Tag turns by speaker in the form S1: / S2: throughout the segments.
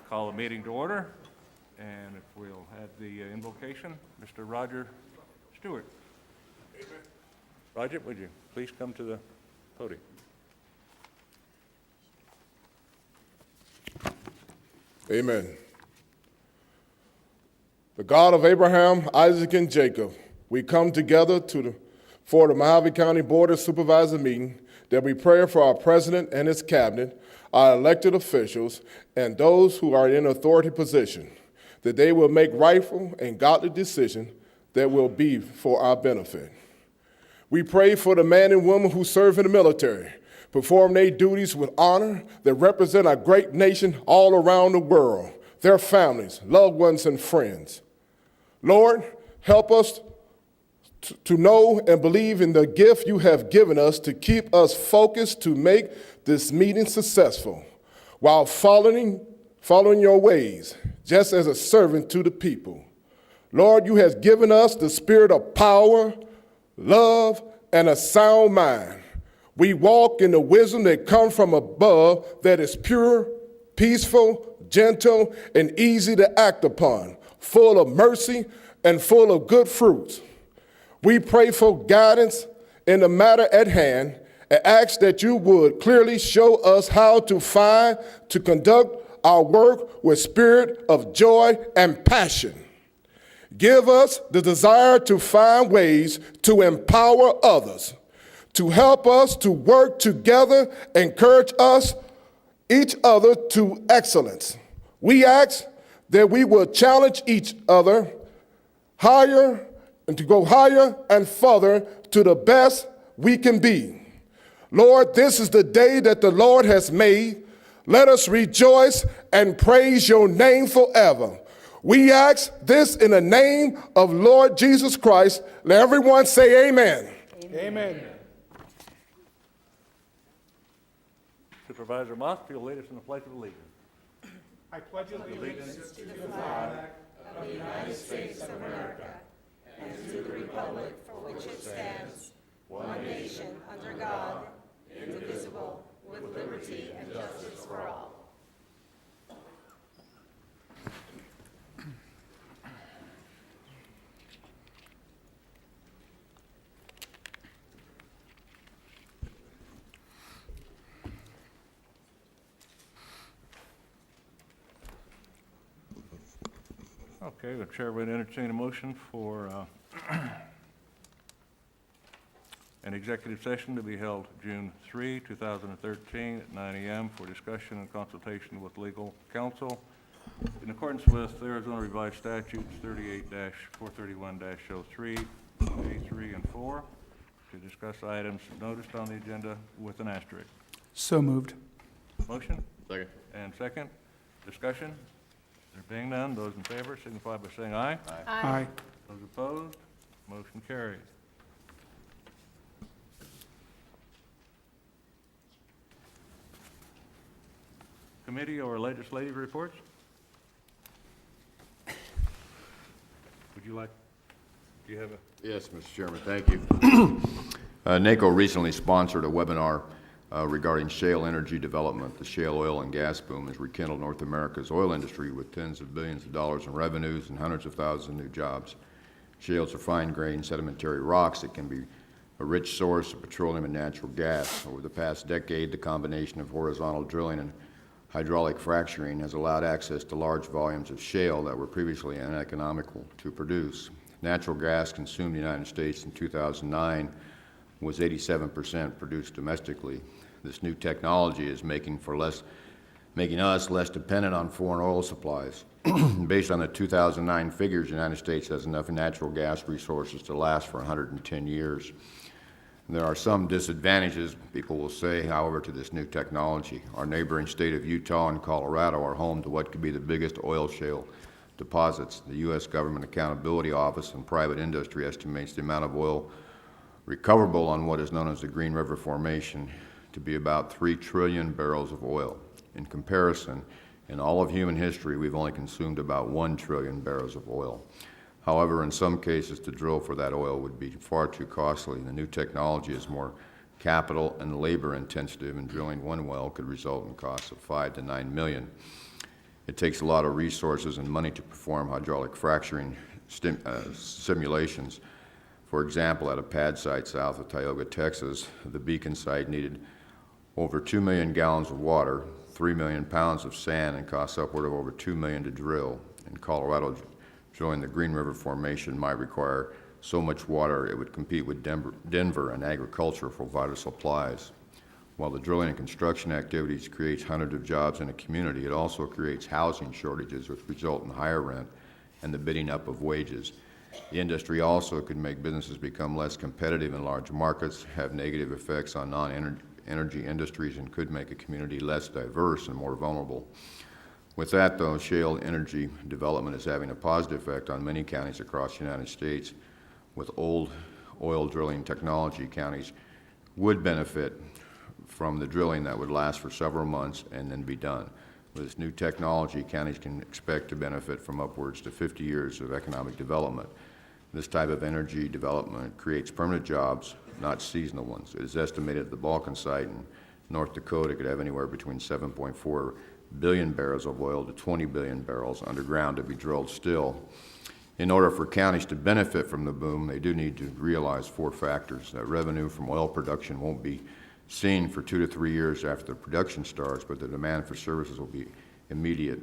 S1: Call the meeting to order, and if we'll have the invocation, Mr. Roger Stewart. Amen. Roger, would you please come to the podium?
S2: Amen. The God of Abraham, Isaac, and Jacob, we come together for the Mohave County Board of Supervisors meeting that we pray for our president and his cabinet, our elected officials, and those who are in authority position, that they will make rightful and godly decisions that will be for our benefit. We pray for the men and women who serve in the military, perform their duties with honor, that represent our great nation all around the world, their families, loved ones, and friends. Lord, help us to know and believe in the gift you have given us to keep us focused to make this meeting successful while following your ways, just as a servant to the people. Lord, you have given us the spirit of power, love, and a sound mind. We walk in the wisdom that comes from above, that is pure, peaceful, gentle, and easy to act upon, full of mercy and full of good fruits. We pray for guidance in the matter at hand and ask that you would clearly show us how to conduct our work with spirit of joy and passion. Give us the desire to find ways to empower others, to help us to work together, encourage each other to excellence. We ask that we will challenge each other higher and to go higher and further to the best we can be. Lord, this is the day that the Lord has made. Let us rejoice and praise your name forever. We ask this in the name of Lord Jesus Christ. Let everyone say amen.
S3: Amen. Amen.
S1: Supervisor Moss, if you'll lead us in the Pledge of Allegiance.
S3: I pledge allegiance
S4: to the flag of the United States of America and to the republic for which it stands, one nation, under God, indivisible, with liberty and justice for all.
S1: Okay, the chair would entertain a motion for an executive session to be held June 3, 2013 at 9 a.m. for discussion and consultation with legal counsel in accordance with Arizona Revised Statutes 38-431-03, A3 and 4, to discuss items noticed on the agenda with an asterisk.
S3: So moved.
S1: Motion?
S5: Second.
S1: And second. Discussion? There being none, those in favor signify by saying aye.
S3: Aye.
S1: Those opposed, motion carries. Committee or legislative reports? Would you like, do you have a?
S5: Yes, Mr. Chairman, thank you. NACO recently sponsored a webinar regarding shale energy development. The shale oil and gas boom has rekindled North America's oil industry with tens of billions of dollars in revenues and hundreds of thousands of new jobs. Shales are fine-grained sedimentary rocks that can be a rich source of petroleum and natural gas. Over the past decade, the combination of horizontal drilling and hydraulic fracturing has allowed access to large volumes of shale that were previously uneconomical to produce. Natural gas consumed in the United States in 2009 was 87% produced domestically. This new technology is making us less dependent on foreign oil supplies. Based on the 2009 figures, the United States has enough natural gas resources to last for 110 years. There are some disadvantages, people will say, however, to this new technology. Our neighboring state of Utah and Colorado are home to what could be the biggest oil shale deposits. The U.S. Government Accountability Office and private industry estimates the amount of oil recoverable on what is known as the Green River Formation to be about 3 trillion barrels of oil. In comparison, in all of human history, we've only consumed about 1 trillion barrels of oil. However, in some cases, to drill for that oil would be far too costly. The new technology is more capital and labor intensive, and drilling one well could result in costs of $5 to $9 million. It takes a lot of resources and money to perform hydraulic fracturing simulations. For example, at a pad site south of Tioga, Texas, the Beacon site needed over 2 million gallons of water, 3 million pounds of sand, and costs upward of over $2 million to drill. In Colorado, drilling the Green River Formation might require so much water it would compete with Denver and agriculture for vital supplies. While the drilling and construction activities creates hundreds of jobs in a community, it also creates housing shortages which result in higher rent and the bidding up of wages. The industry also could make businesses become less competitive in large markets, have negative effects on non-energy industries, and could make a community less diverse and more vulnerable. With that, though, shale energy development is having a positive effect on many counties across the United States. With old oil drilling technology, counties would benefit from the drilling that would last for several months and then be done. With this new technology, counties can expect to benefit from upwards to 50 years of economic development. This type of energy development creates permanent jobs, not seasonal ones. It is estimated that the Balkan site in North Dakota could have anywhere between 7.4 billion barrels of oil to 20 billion barrels underground to be drilled still. In order for counties to benefit from the boom, they do need to realize 4 factors: that revenue from oil production won't be seen for 2 to 3 years after the production starts, but the demand for services will be immediate,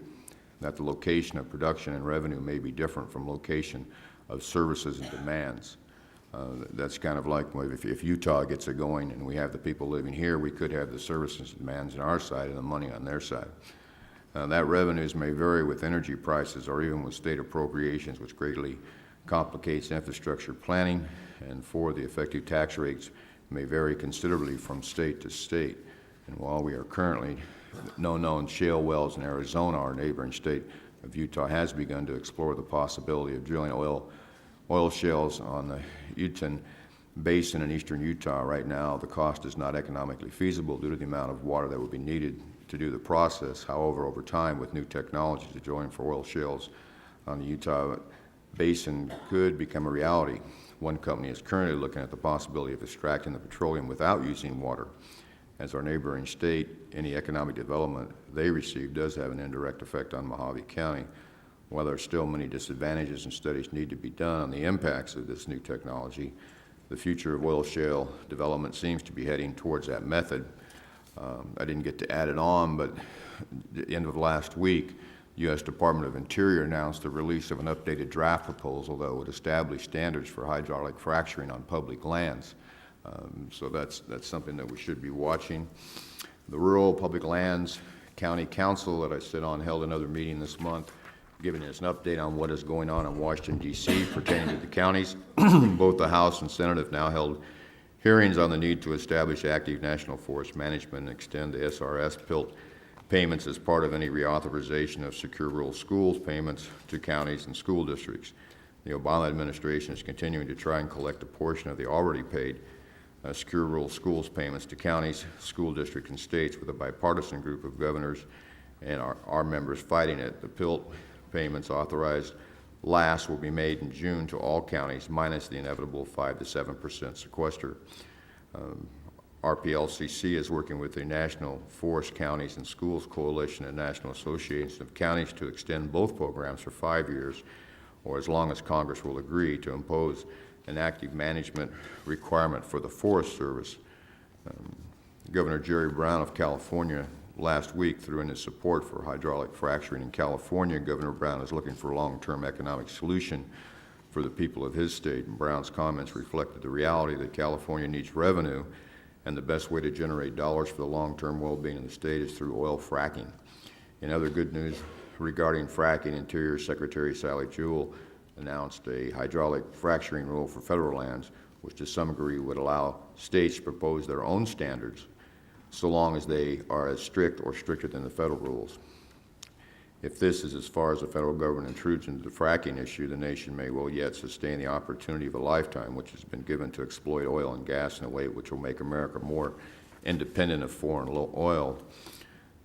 S5: that the location of production and revenue may be different from location of services and demands. That's kind of like if Utah gets it going and we have the people living here, we could have the services and demands on our side and the money on their side. That revenues may vary with energy prices or even with state appropriations, which greatly complicates infrastructure planning, and 4, the effective tax rates may vary considerably from state to state. And while we are currently no known shale wells in Arizona, our neighboring state of Utah has begun to explore the possibility of drilling oil shales on the Uinta Basin in eastern Utah. Right now, the cost is not economically feasible due to the amount of water that would be needed to do the process. However, over time, with new technologies, the drilling for oil shales on the Utah Basin could become a reality. One company is currently looking at the possibility of extracting the petroleum without using water. As our neighboring state, any economic development they receive does have an indirect effect on Mohave County. While there are still many disadvantages and studies need to be done on the impacts of this new technology, the future of oil shale development seems to be heading towards that method. I didn't get to add it on, but at the end of last week, the U.S. Department of Interior announced the release of an updated draft proposal that would establish standards for hydraulic fracturing on public lands. So that's something that we should be watching. The Rural Public Lands County Council that I sit on held another meeting this month, giving us an update on what is going on in Washington, D.C. pertaining to the counties. Both the House and Senate have now held hearings on the need to establish active national forest management and extend the SRS PILT payments as part of any reauthorization of secure rural schools payments to counties and school districts. The Obama administration is continuing to try and collect a portion of the already paid secure rural schools payments to counties, school districts, and states, with a bipartisan group of governors and our members fighting it. The PILT payments authorized last will be made in June to all counties, minus the inevitable 5 to 7% sequester. RPLCC is working with the National Forest Counties and Schools Coalition and National Association of Counties to extend both programs for 5 years, or as long as Congress will agree to impose an active management requirement for the Forest Service. Governor Jerry Brown of California last week threw in his support for hydraulic fracturing in California. Governor Brown is looking for a long-term economic solution for the people of his state, and Brown's comments reflected the reality that California needs revenue, and the best way to generate dollars for the long-term well-being of the state is through oil fracking. In other good news regarding fracking, Interior Secretary Sally Jewell announced a hydraulic fracturing rule for federal lands, which to some degree would allow states to propose their own standards, so long as they are as strict or stricter than the federal rules. If this is as far as the federal government intrudes into the fracking issue, the nation may well yet sustain the opportunity of a lifetime, which has been given to exploit oil and gas in a way which will make America more independent of foreign oil.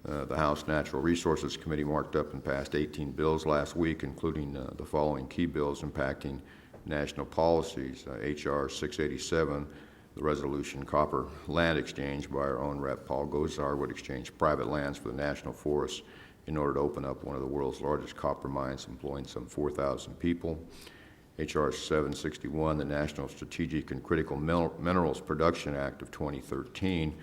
S5: The House Natural Resources Committee marked up and passed 18 bills last week, including the following key bills impacting national policies. H.R. 687, the resolution Copper Land Exchange by our own Rep. Paul Gosar would exchange private lands for the national forests in order to open up one of the world's largest copper mines, employing some 4,000 people. H.R. 761, the National Strategic and Critical Minerals Production Act of 2013,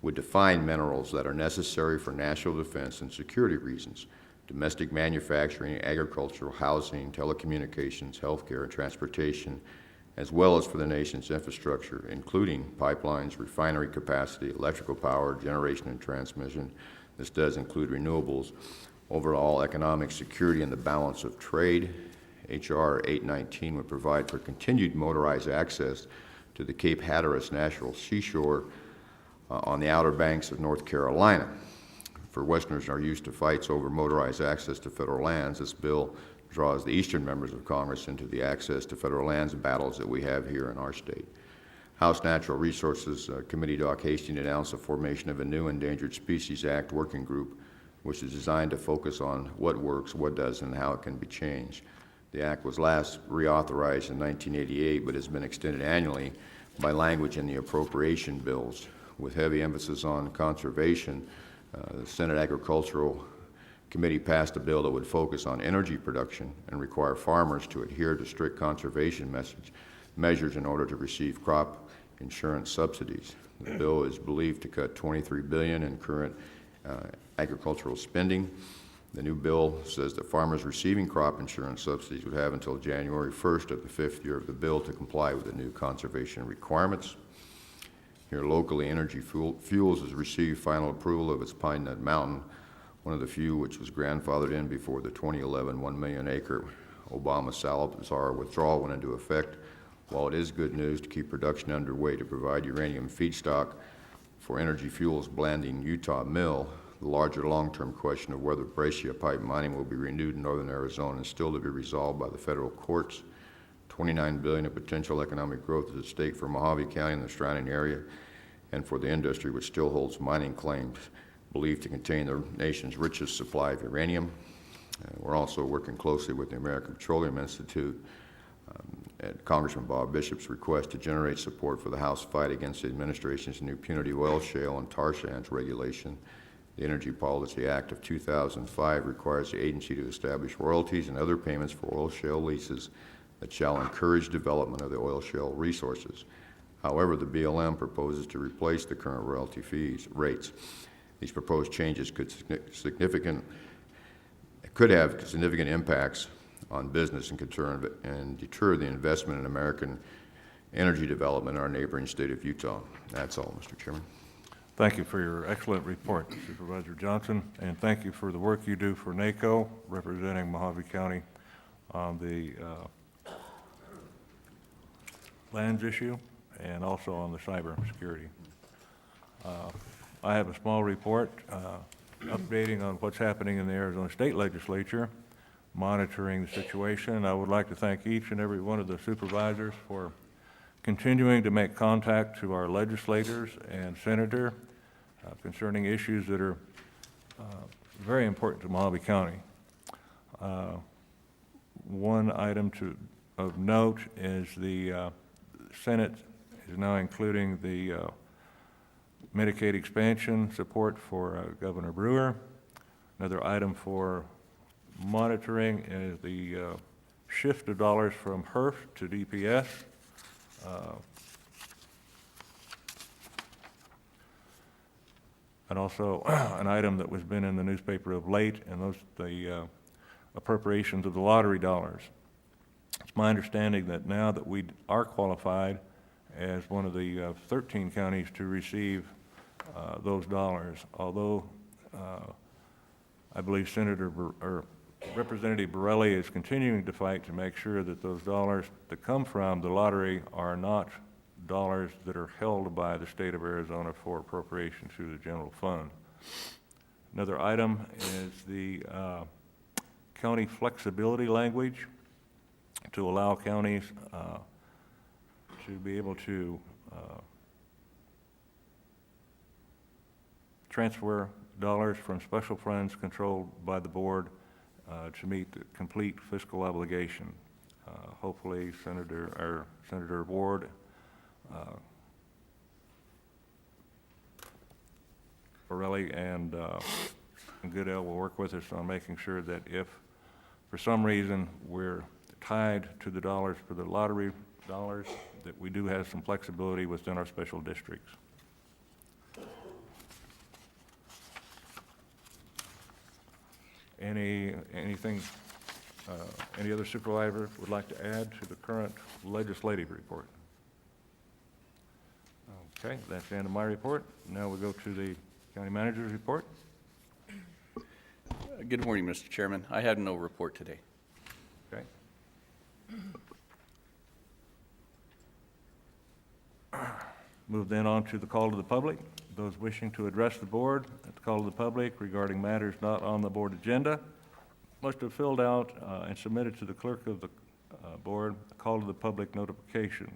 S5: would define minerals that are necessary for national defense and security reasons, domestic manufacturing, agricultural, housing, telecommunications, healthcare, and transportation, as well as for the nation's infrastructure, including pipelines, refinery capacity, electrical power, generation and transmission. This does include renewables, overall economic security, and the balance of trade. H.R. 819 would provide for continued motorized access to the Cape Hatteras Natural Seashore on the outer banks of North Carolina. For Westerners are used to fights over motorized access to federal lands, this bill draws the eastern members of Congress into the access to federal lands battles that we have here in our state. House Natural Resources Committee Doc Hastings announced the formation of a new Endangered Species Act working group, which is designed to focus on what works, what doesn't, and how it can be changed. The act was last reauthorized in 1988, but has been extended annually by language in the appropriation bills. With heavy emphasis on conservation, the Senate Agricultural Committee passed a bill that would focus on energy production and require farmers to adhere to strict conservation measures in order to receive crop insurance subsidies. The bill is believed to cut $23 billion in current agricultural spending. The new bill says that farmers receiving crop insurance subsidies would have until January 1st of the fifth year of the bill to comply with the new conservation requirements. Here locally, Energy Fuels has received final approval of its Pine Nut Mountain, one of the few which was grandfathered in before the 2011 1 million acre Obama-Salazar withdrawal went into effect. While it is good news to keep production underway to provide uranium feedstock for Energy Fuels' Blanding, Utah mill, the larger long-term question of whether breccia pipe mining will be renewed in northern Arizona is still to be resolved by the federal courts. $29 billion of potential economic growth is at stake for Mohave County and the surrounding area, and for the industry which still holds mining claims believed to contain the nation's richest supply of uranium. We're also working closely with the American Petroleum Institute at Congressman Bob Bishop's request to generate support for the House fight against the administration's new punitive oil shale and tar sands regulation. The Energy Policy Act of 2005 requires the agency to establish royalties and other payments for oil shale leases that shall encourage development of the oil shale resources. However, the BLM proposes to replace the current royalty rates. These proposed changes could have significant impacts on business and deter the investment in American energy development in our neighboring state of Utah. That's all, Mr. Chairman.
S1: Thank you for your excellent report, Supervisor Johnson, and thank you for the work you do for NACO, representing Mohave County on the lands issue and also on the cyber security. I have a small report updating on what's happening in the Arizona State Legislature, monitoring the situation. I would like to thank each and every one of the supervisors for continuing to make contact to our legislators and senator concerning issues that are very important to Mohave County. One item of note is the Senate is now including the Medicaid expansion support for Governor Brewer. Another item for monitoring is the shift of dollars from HERF to DPS. And also an item that has been in the newspaper of late, and the appropriations of the lottery dollars. It's my understanding that now that we are qualified as one of the 13 counties to receive those dollars, although I believe Representative Borelli is continuing to fight to make sure that those dollars that come from the lottery are not dollars that are held by the state of Arizona for appropriation through the general fund. Another item is the county flexibility language to allow counties to be able to transfer dollars from special funds controlled by the board to meet the complete fiscal obligation. Hopefully Senator Ward Borelli and and Goodell will work with us on making sure that if, for some reason, we're tied to the dollars for the lottery dollars, that we do have some flexibility within our special districts. Anything, any other supervisor would like to add to the current legislative report? Okay, that's the end of my report. Now we go to the county manager's report.
S6: Good morning, Mr. Chairman. I had no report today.
S1: Okay. Move then on to the call to the public. Those wishing to address the board at the call to the public regarding matters not on the board agenda must have filled out and submitted to the clerk of the board a call to the public notification.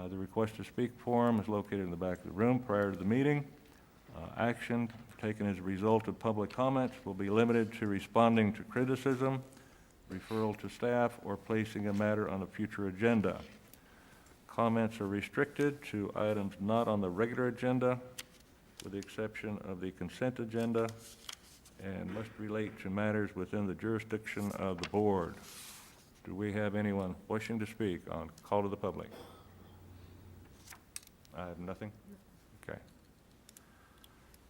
S1: The request to speak form is located in the back of the room prior to the meeting. Action taken as a result of public comments will be limited to responding to criticism, referral to staff, or placing a matter on a future agenda. Comments are restricted to items not on the regular agenda, with the exception of the consent agenda, and must relate to matters within the jurisdiction of the board. Do we have anyone wishing to speak on call to the public? I have nothing? Okay.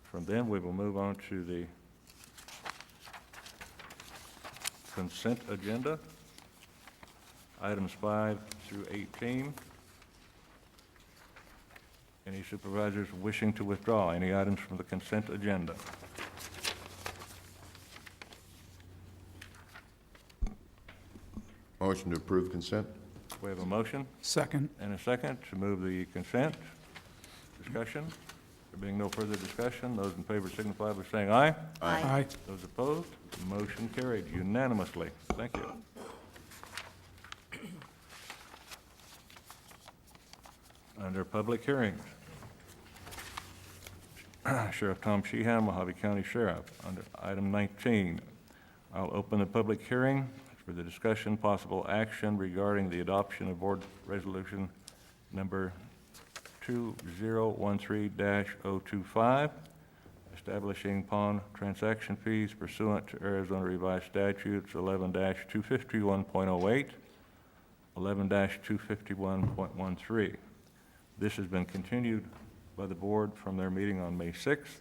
S1: From then, we will move on to the consent agenda, items 5 through 18. Any supervisors wishing to withdraw any items from the consent agenda?
S5: Motion to approve consent?
S1: We have a motion
S3: Second.
S1: and a second to move the consent. Discussion? There being no further discussion, those in favor signify by saying aye.
S3: Aye.
S1: Those opposed, motion carried unanimously. Thank you. Under public hearings, Sheriff Tom Sheehan, Mohave County Sheriff. Under item 19, I'll open the public hearing for the discussion, possible action regarding the adoption of Board Resolution Number 2013-025, establishing pawn transaction fees pursuant to Arizona Revised Statutes 11-251.08, 11-251.13. This has been continued by the board from their meeting on May 6th,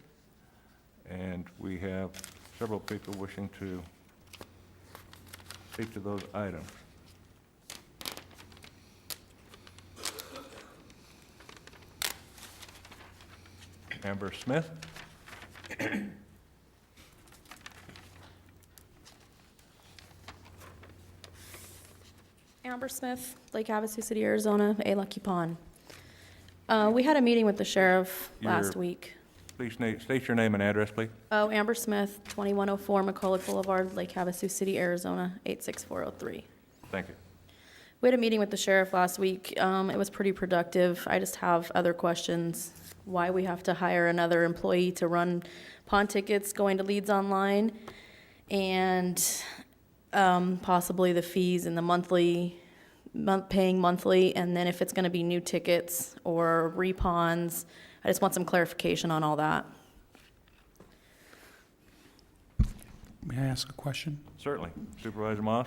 S1: and we have several people wishing to speak to those items. Amber Smith.
S7: Amber Smith, Lake Havasu City, Arizona, A Lucky Pond. We had a meeting with the sheriff last
S1: Your-
S7: week.
S1: Please state your name and address, please.
S7: Oh, Amber Smith, 2104 McCulloch Boulevard, Lake Havasu City, Arizona, 86403.
S1: Thank you.
S7: We had a meeting with the sheriff last week. It was pretty productive. I just have other questions. Why we have to hire another employee to run pawn tickets going to Leads Online, and possibly the fees and the paying monthly, and then if it's going to be new tickets or repawns. I just want some clarification on all that.
S3: May I ask a question?
S1: Certainly. Supervisor Moss?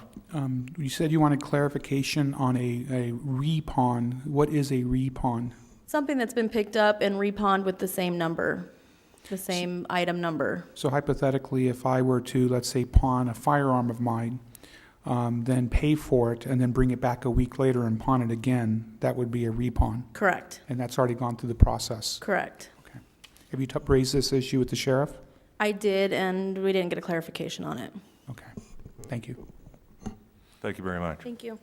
S3: You said you wanted clarification on a repawn. What is a repawn?
S7: Something that's been picked up and repawned with the same number, the same item number.
S3: So hypothetically, if I were to, let's say, pawn a firearm of mine, then pay for it, and then bring it back a week later and pawn it again, that would be a repawn.
S7: Correct,
S3: And that's already gone through the process.
S7: correct.
S3: Okay. Have you raised this issue with the sheriff?
S7: I did, and we didn't get a clarification on it.
S3: Okay. Thank you.
S1: Thank you very much.
S7: Thank you.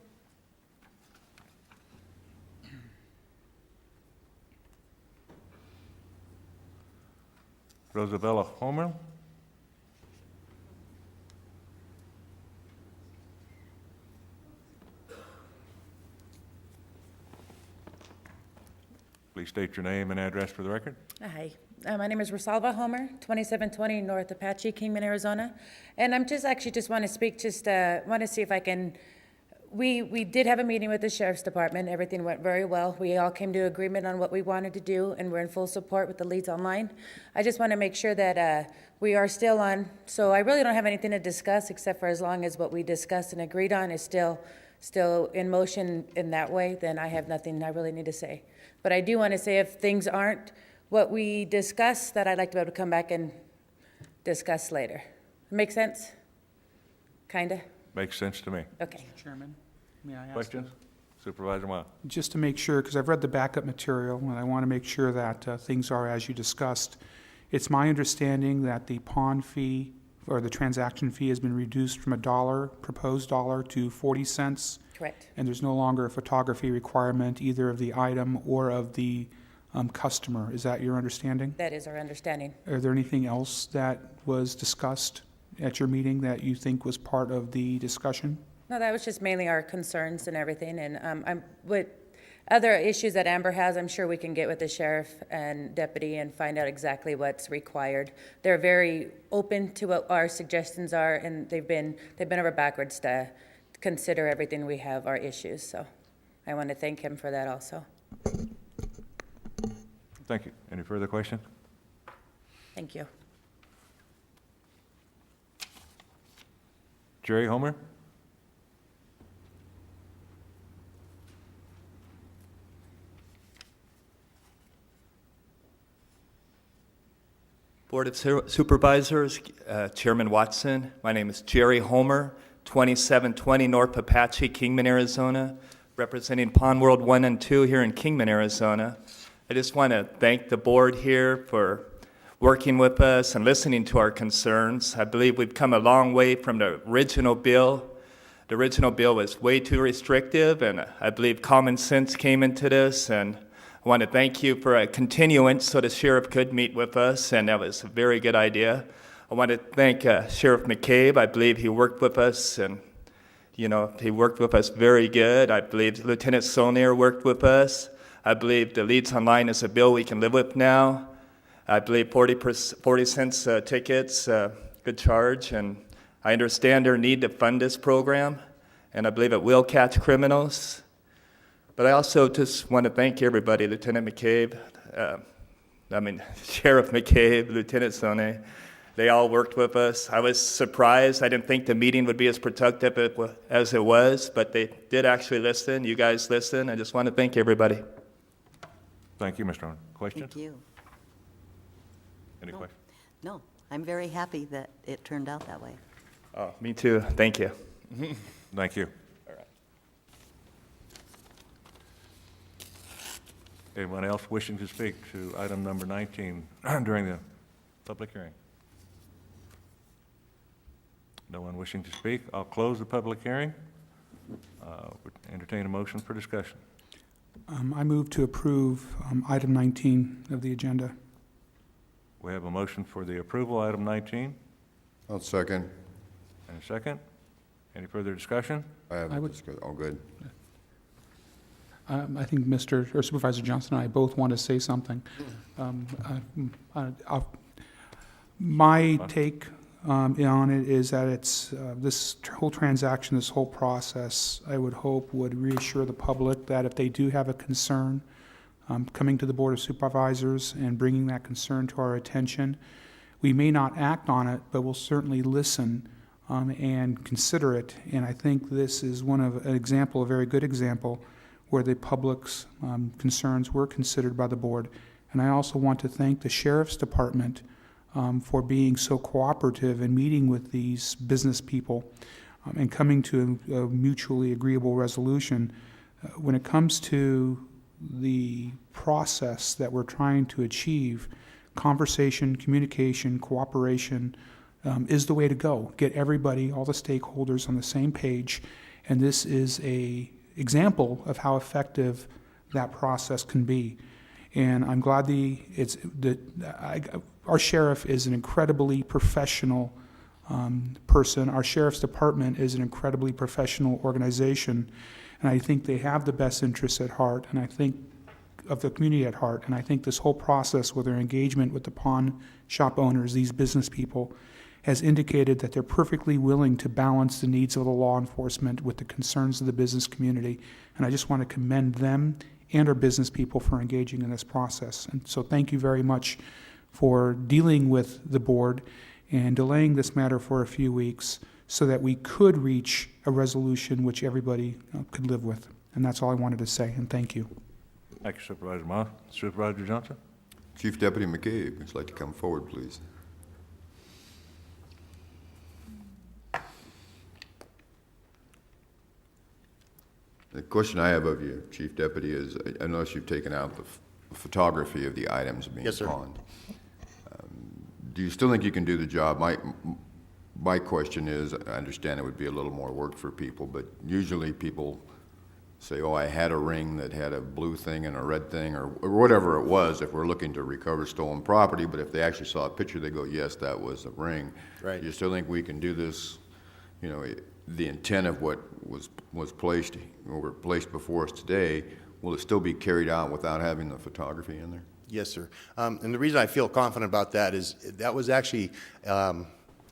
S1: Rosabella Homer? Please state your name and address for the record.
S8: Hi, my name is Rosalva Homer, 2720 North Apache, Kingman, Arizona. And I'm just want to speak, want to see if I can We did have a meeting with the Sheriff's Department. Everything went very well. We all came to agreement on what we wanted to do, and we're in full support with the Leads Online. I just want to make sure that we are still on, so I really don't have anything to discuss except for as long as what we discussed and agreed on is still in motion in that way, then I have nothing I really need to say. But I do want to say if things aren't what we discussed, that I'd like to be able to come back and discuss later. Make sense? Kinda?
S1: Makes sense to me.
S8: Okay.
S3: Chairman, may I ask?
S1: Questions? Supervisor Mohave.
S3: Just to make sure, because I've read the backup material, and I want to make sure that things are as you discussed. It's my understanding that the pawn fee or the transaction fee has been reduced from proposed dollar to 40 cents.
S8: Correct.
S3: And there's no longer a photography requirement either of the item or of the customer. Is that your understanding?
S8: That is our understanding.
S3: Are there anything else that was discussed at your meeting that you think was part of the discussion?
S8: No, that was just mainly our concerns and everything, and with other issues that Amber has, I'm sure we can get with the sheriff and deputy and find out exactly what's required. They're very open to what our suggestions are, and they've been over backwards to consider everything we have, our issues, so I want to thank him for that also.
S1: Thank you. Any further questions?
S8: Thank you.
S1: Jerry Homer?
S9: Board of Supervisors, Chairman Watson, my name is Jerry Homer, 2720 North Apache, Kingman, Arizona, representing Pawn World 1 and 2 here in Kingman, Arizona. I just want to thank the board here for working with us and listening to our concerns. I believe we've come a long way from the original bill. The original bill was way too restrictive, and I believe common sense came into this, and I want to thank you for a continuance so the sheriff could meet with us, and that was a very good idea. I want to thank Sheriff McCabe. I believe he worked with us, and he worked with us very good. I believe Lieutenant Solnier worked with us. I believe the Leads Online is a bill we can live with now. I believe 40 cents tickets, good charge, and I understand their need to fund this program, and I believe it will catch criminals. But I also just want to thank everybody, Lieutenant McCabe, Sheriff McCabe, Lieutenant Sone. They all worked with us. I was surprised. I didn't think the meeting would be as productive as it was, but they did actually listen. You guys listened. I just want to thank everybody.
S1: Thank you, Mr. Homer. Questions?
S10: Thank you.
S1: Any questions?
S10: No, I'm very happy that it turned out that way.
S9: Oh, me too. Thank you.
S1: Thank you.
S9: All right.
S1: Anyone else wishing to speak to item number 19 during the public hearing? No one wishing to speak. I'll close the public hearing. Entertain a motion for discussion.
S3: I move to approve item 19 of the agenda.
S1: We have a motion for the approval, item 19,
S5: I'll second.
S1: and a second. Any further discussion?
S3: I would-
S5: All good.
S3: I think Supervisor Johnson and I both want to say something. My take on it is that it's this whole transaction, this whole process, I would hope would reassure the public that if they do have a concern, coming to the Board of Supervisors and bringing that concern to our attention, we may not act on it, but we'll certainly listen and consider it. And I think this is an example, a very good example, where the public's concerns were considered by the board. And I also want to thank the Sheriff's Department for being so cooperative in meeting with these business people and coming to a mutually agreeable resolution. When it comes to the process that we're trying to achieve, conversation, communication, cooperation is the way to go. Get everybody, all the stakeholders on the same page, and this is an example of how effective that process can be. And I'm glad our sheriff is an incredibly professional person. Our Sheriff's Department is an incredibly professional organization, and I think they have the best interests at heart, and I think of the community at heart. And I think this whole process with their engagement with the pawn shop owners, these business people, has indicated that they're perfectly willing to balance the needs of the law enforcement with the concerns of the business community. And I just want to commend them and our business people for engaging in this process. And so thank you very much for dealing with the board and delaying this matter for a few weeks so that we could reach a resolution which everybody could live with. And that's all I wanted to say, and thank you.
S1: Thank you, Supervisor Moss. Supervisor Johnson?
S5: Chief Deputy McCabe, would you like to come forward, please? The question I have of you, Chief Deputy, is I notice you've taken out the photography of the items being
S11: Yes, sir.
S5: pawned. Do you still think you can do the job? My question is, I understand it would be a little more work for people, but usually people say, oh, I had a ring that had a blue thing and a red thing, or whatever it was, if we're looking to recover stolen property, but if they actually saw a picture, they go, yes, that was a ring.
S11: Right.
S5: Do you still think we can do this, you know, the intent of what was placed before us today, will it still be carried out without having the photography in there?
S11: Yes, sir. And the reason I feel confident about that is that was actually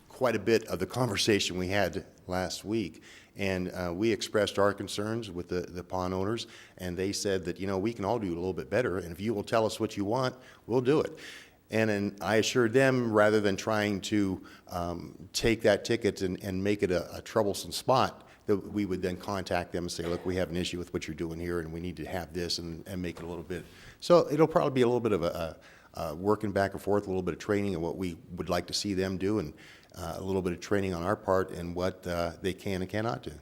S11: quite a bit of the conversation we had last week. And we expressed our concerns with the pawn owners, and they said that, you know, we can all do a little bit better, and if you will tell us what you want, we'll do it. And then I assured them, rather than trying to take that ticket and make it a troublesome spot, that we would then contact them and say, look, we have an issue with what you're doing here, and we need to have this and make it a little bit. So it'll probably be a little bit of a working back and forth, a little bit of training of what we would like to see them do, and a little bit of training on our part and what they can and cannot do.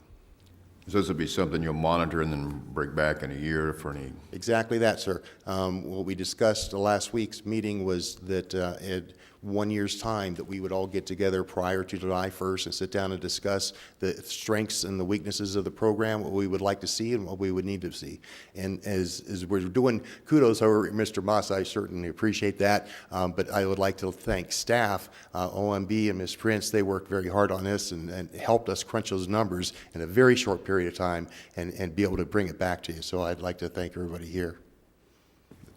S5: So this would be something you'll monitor and then bring back in a year for any...
S11: Exactly that, sir. What we discussed last week's meeting was that at 1 year's time that we would all get together prior to July 1st and sit down and discuss the strengths and the weaknesses of the program, what we would like to see and what we would need to see. And as we're doing kudos over Mr. Moss, I certainly appreciate that, but I would like to thank staff, OMB and Ms. Prince. They worked very hard on this and helped us crunch those numbers in a very short period of time and be able to bring it back to you. So I'd like to thank everybody here.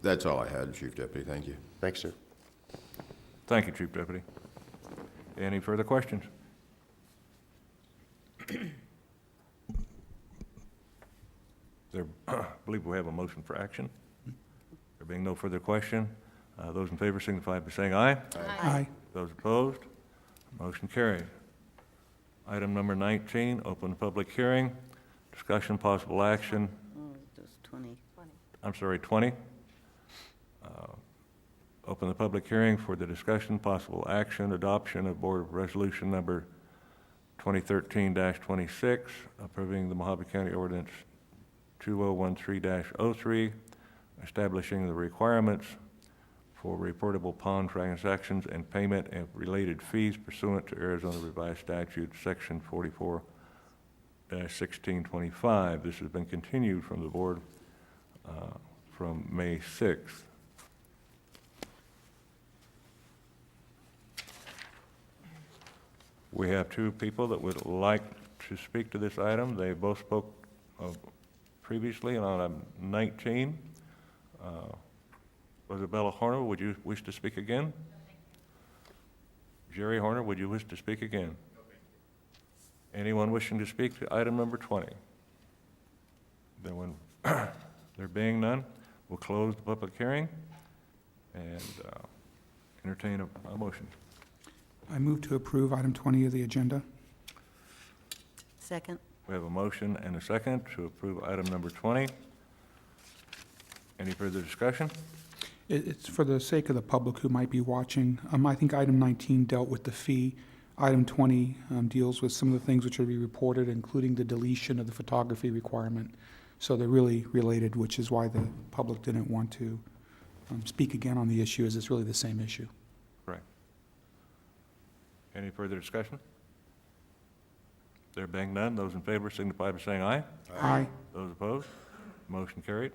S5: That's all I had, Chief Deputy. Thank you.
S11: Thanks, sir.
S1: Thank you, Chief Deputy. Any further questions? I believe we have a motion for action. There being no further question, those in favor signify by saying aye.
S3: Aye.
S1: Those opposed, motion carried. Item number 19, open public hearing, discussion, possible action.
S10: Oh, just 20.
S1: 20. Open the public hearing for the discussion, possible action, adoption of Board Resolution Number 2013-26, approving the Mohave County Ordinance 2013-03, establishing the requirements for reportable pawn transactions and payment of related fees pursuant to Arizona Revised Statute, Section 44-1625. This has been continued from the board from May 6th. We have two people that would like to speak to this item. They both spoke previously on item 19. Isabella Horner, would you wish to speak again? Jerry Horner, would you wish to speak again? Anyone wishing to speak to item number 20? Then when there being none, we'll close the public hearing and entertain a motion.
S3: I move to approve item 20 of the agenda.
S10: Second.
S1: We have a motion and a second to approve item number 20. Any further discussion?
S3: It's for the sake of the public who might be watching. I think item 19 dealt with the fee. Item 20 deals with some of the things which will be reported, including the deletion of the photography requirement. So they're really related, which is why the public didn't want to speak again on the issue, as it's really the same issue.
S1: Correct. Any further discussion? There being none, those in favor signify by saying aye.
S3: Aye.
S1: Those opposed, motion carried.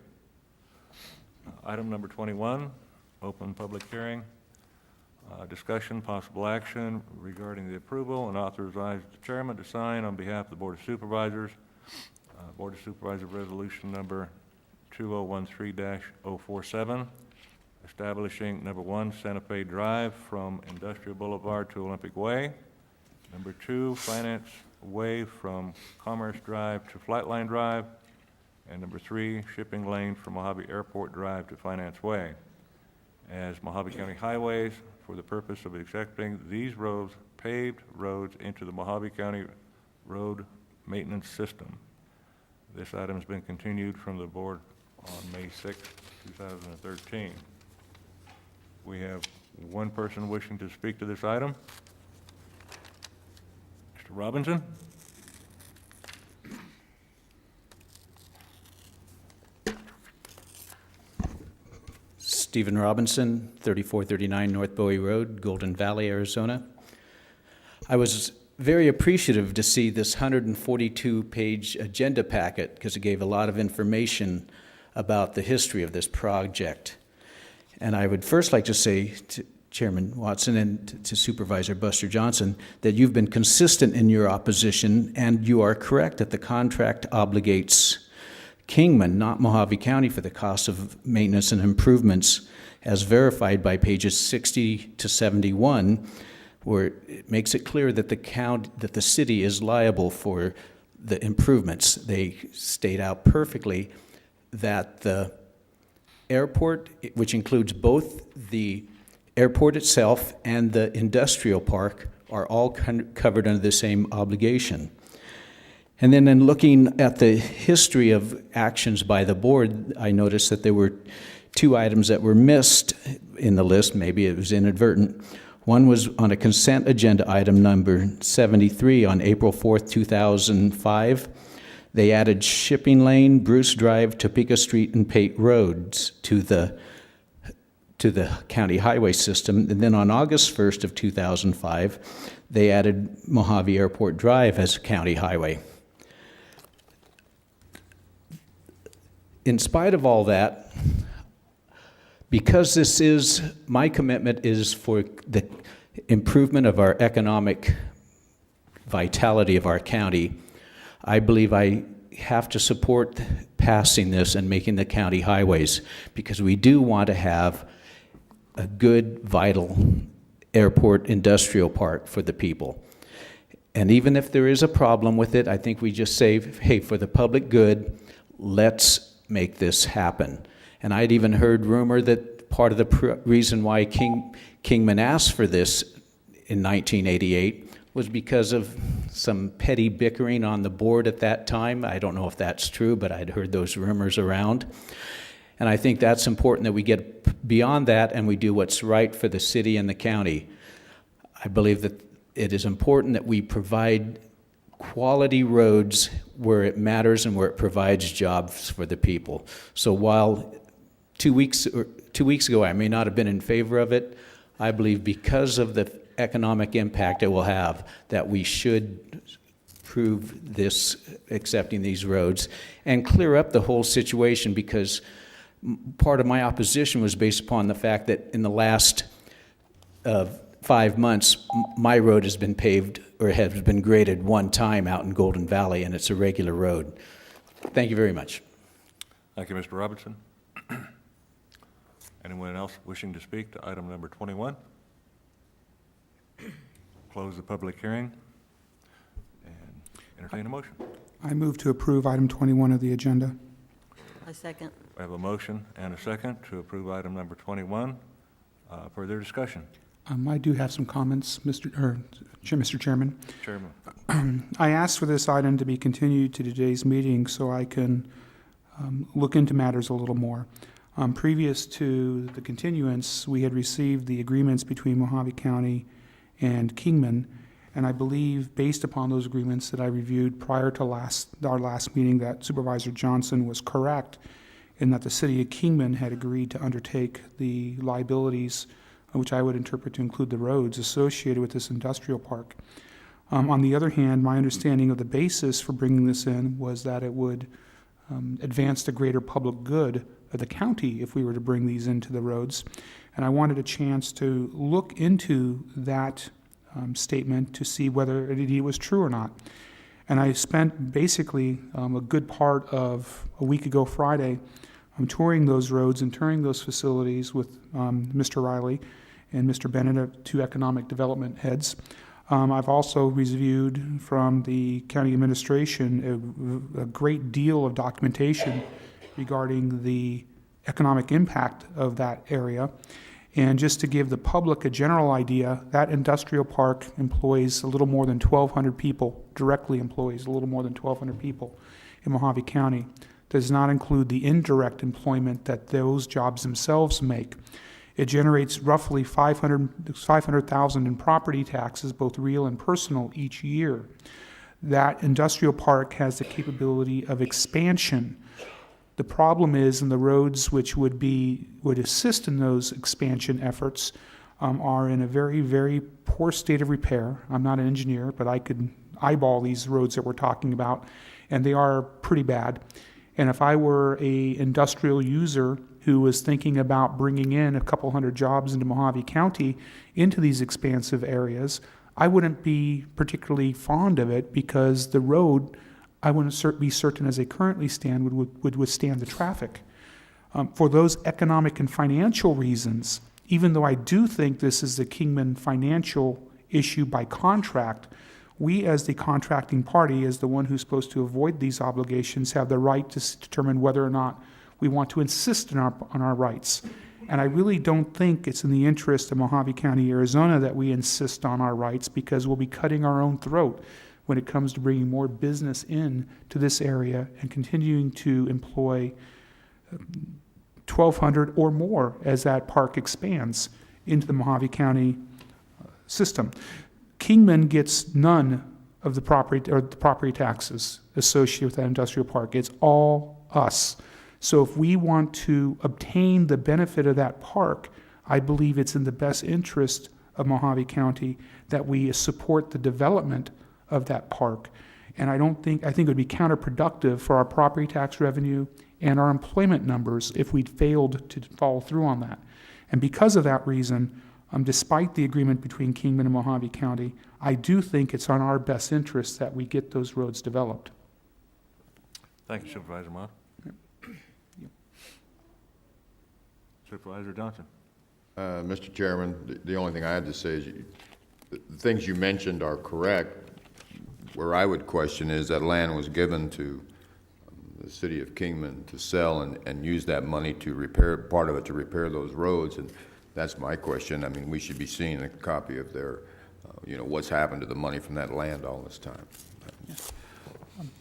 S1: Item number 21, open public hearing. Discussion, possible action regarding the approval and authorize the chairman to sign on behalf of the Board of Supervisors. Board of Supervisors Resolution Number 2013-047, establishing, number 1, Santa Fe Drive from Industrial Boulevard to Olympic Way. Number 2, Finance Way from Commerce Drive to Flightline Drive. And number 3, Shipping Lane from Mohave Airport Drive to Finance Way as Mohave County highways for the purpose of accepting these roads, paved roads, into the Mohave County Road Maintenance System. This item has been continued from the board on May 6, 2013. We have one person wishing to speak to this item. Mr. Robinson?
S12: Stephen Robinson, 3439 North Bowie Road, Golden Valley, Arizona. I was very appreciative to see this 142-page agenda packet because it gave a lot of information about the history of this project. And I would first like to say to Chairman Watson and to Supervisor Buster Johnson that you've been consistent in your opposition, and you are correct that the contract obligates Kingman, not Mohave County, for the cost of maintenance and improvements as verified by pages 60 to 71, where it makes it clear that the city is liable for the improvements. They state out perfectly that the airport, which includes both the airport itself and the industrial park, are all covered under the same obligation. And then in looking at the history of actions by the board, I noticed that there were 2 items that were missed in the list. Maybe it was inadvertent. One was on a consent agenda item number 73 on April 4th, 2005. They added Shipping Lane, Bruce Drive, Topeka Street, and Pate Roads to the county highway system. And then on August 1st of 2005, they added Mohave Airport Drive as a county highway. In spite of all that, because my commitment is for the improvement of our economic vitality of our county, I believe I have to support passing this and making the county highways, because we do want to have a good, vital airport industrial park for the people. And even if there is a problem with it, I think we just say, hey, for the public good, let's make this happen. And I'd even heard rumor that part of the reason why Kingman asked for this in 1988 was because of some petty bickering on the board at that time. I don't know if that's true, but I'd heard those rumors around. And I think that's important that we get beyond that and we do what's right for the city and the county. I believe that it is important that we provide quality roads where it matters and where it provides jobs for the people. So while 2 weeks ago I may not have been in favor of it, I believe because of the economic impact it will have, that we should prove this, accepting these roads, and clear up the whole situation, because part of my opposition was based upon the fact that in the last 5 months, my road has been paved or has been graded one time out in Golden Valley, and it's a regular road. Thank you very much.
S1: Thank you, Mr. Robinson. Anyone else wishing to speak to item number 21? Close the public hearing and entertain a motion.
S3: I move to approve item 21 of the agenda.
S10: I second.
S1: We have a motion and a second to approve item number 21. Further discussion?
S3: I do have some comments, Mr. Chairman.
S1: Chairman.
S3: I asked for this item to be continued to today's meeting so I can look into matters a little more. Previous to the continuance, we had received the agreements between Mohave County and Kingman, and I believe, based upon those agreements that I reviewed prior to our last meeting, that Supervisor Johnson was correct in that the city of Kingman had agreed to undertake the liabilities, which I would interpret to include the roads associated with this industrial park. On the other hand, my understanding of the basis for bringing this in was that it would advance the greater public good of the county if we were to bring these into the roads. And I wanted a chance to look into that statement to see whether it indeed was true or not. And I spent basically a good part of a week ago Friday touring those roads and touring those facilities with Mr. Riley and Mr. Bennett, two economic development heads. I've also reviewed from the county administration a great deal of documentation regarding the economic impact of that area. And just to give the public a general idea, that industrial park employs a little more than 1,200 people, directly employs a little more than 1,200 people in Mohave County. Does not include the indirect employment that those jobs themselves make. It generates roughly $500,000 in property taxes, both real and personal, each year. That industrial park has the capability of expansion. The problem is, in the roads which would assist in those expansion efforts are in a very, very poor state of repair. I'm not an engineer, but I could eyeball these roads that we're talking about, and they are pretty bad. And if I were a industrial user who was thinking about bringing in a couple hundred jobs into Mohave County, into these expansive areas, I wouldn't be particularly fond of it because the road, I wouldn't be certain as they currently stand, would withstand the traffic. For those economic and financial reasons, even though I do think this is the Kingman financial issue by contract, we as the contracting party, as the one who's supposed to avoid these obligations, have the right to determine whether or not we want to insist on our rights. And I really don't think it's in the interest of Mohave County, Arizona, that we insist on our rights, because we'll be cutting our own throat when it comes to bringing more business in to this area and continuing to employ 1,200 or more as that park expands into the Mohave County system. Kingman gets none of the property taxes associated with that industrial park. It's all us. So if we want to obtain the benefit of that park, I believe it's in the best interest of Mohave County that we support the development of that park. And I think it would be counterproductive for our property tax revenue and our employment numbers if we'd failed to follow through on that. And because of that reason, despite the agreement between Kingman and Mohave County, I do think it's on our best interest that we get those roads developed.
S1: Thank you, Supervisor Mott. Supervisor Johnson.
S5: Mr. Chairman, the only thing I had to say is the things you mentioned are correct. Where I would question is that land was given to the city of Kingman to sell and use that money to repair, part of it to repair those roads, and that's my question. I mean, we should be seeing a copy of their, what's happened to the money from that land all this time.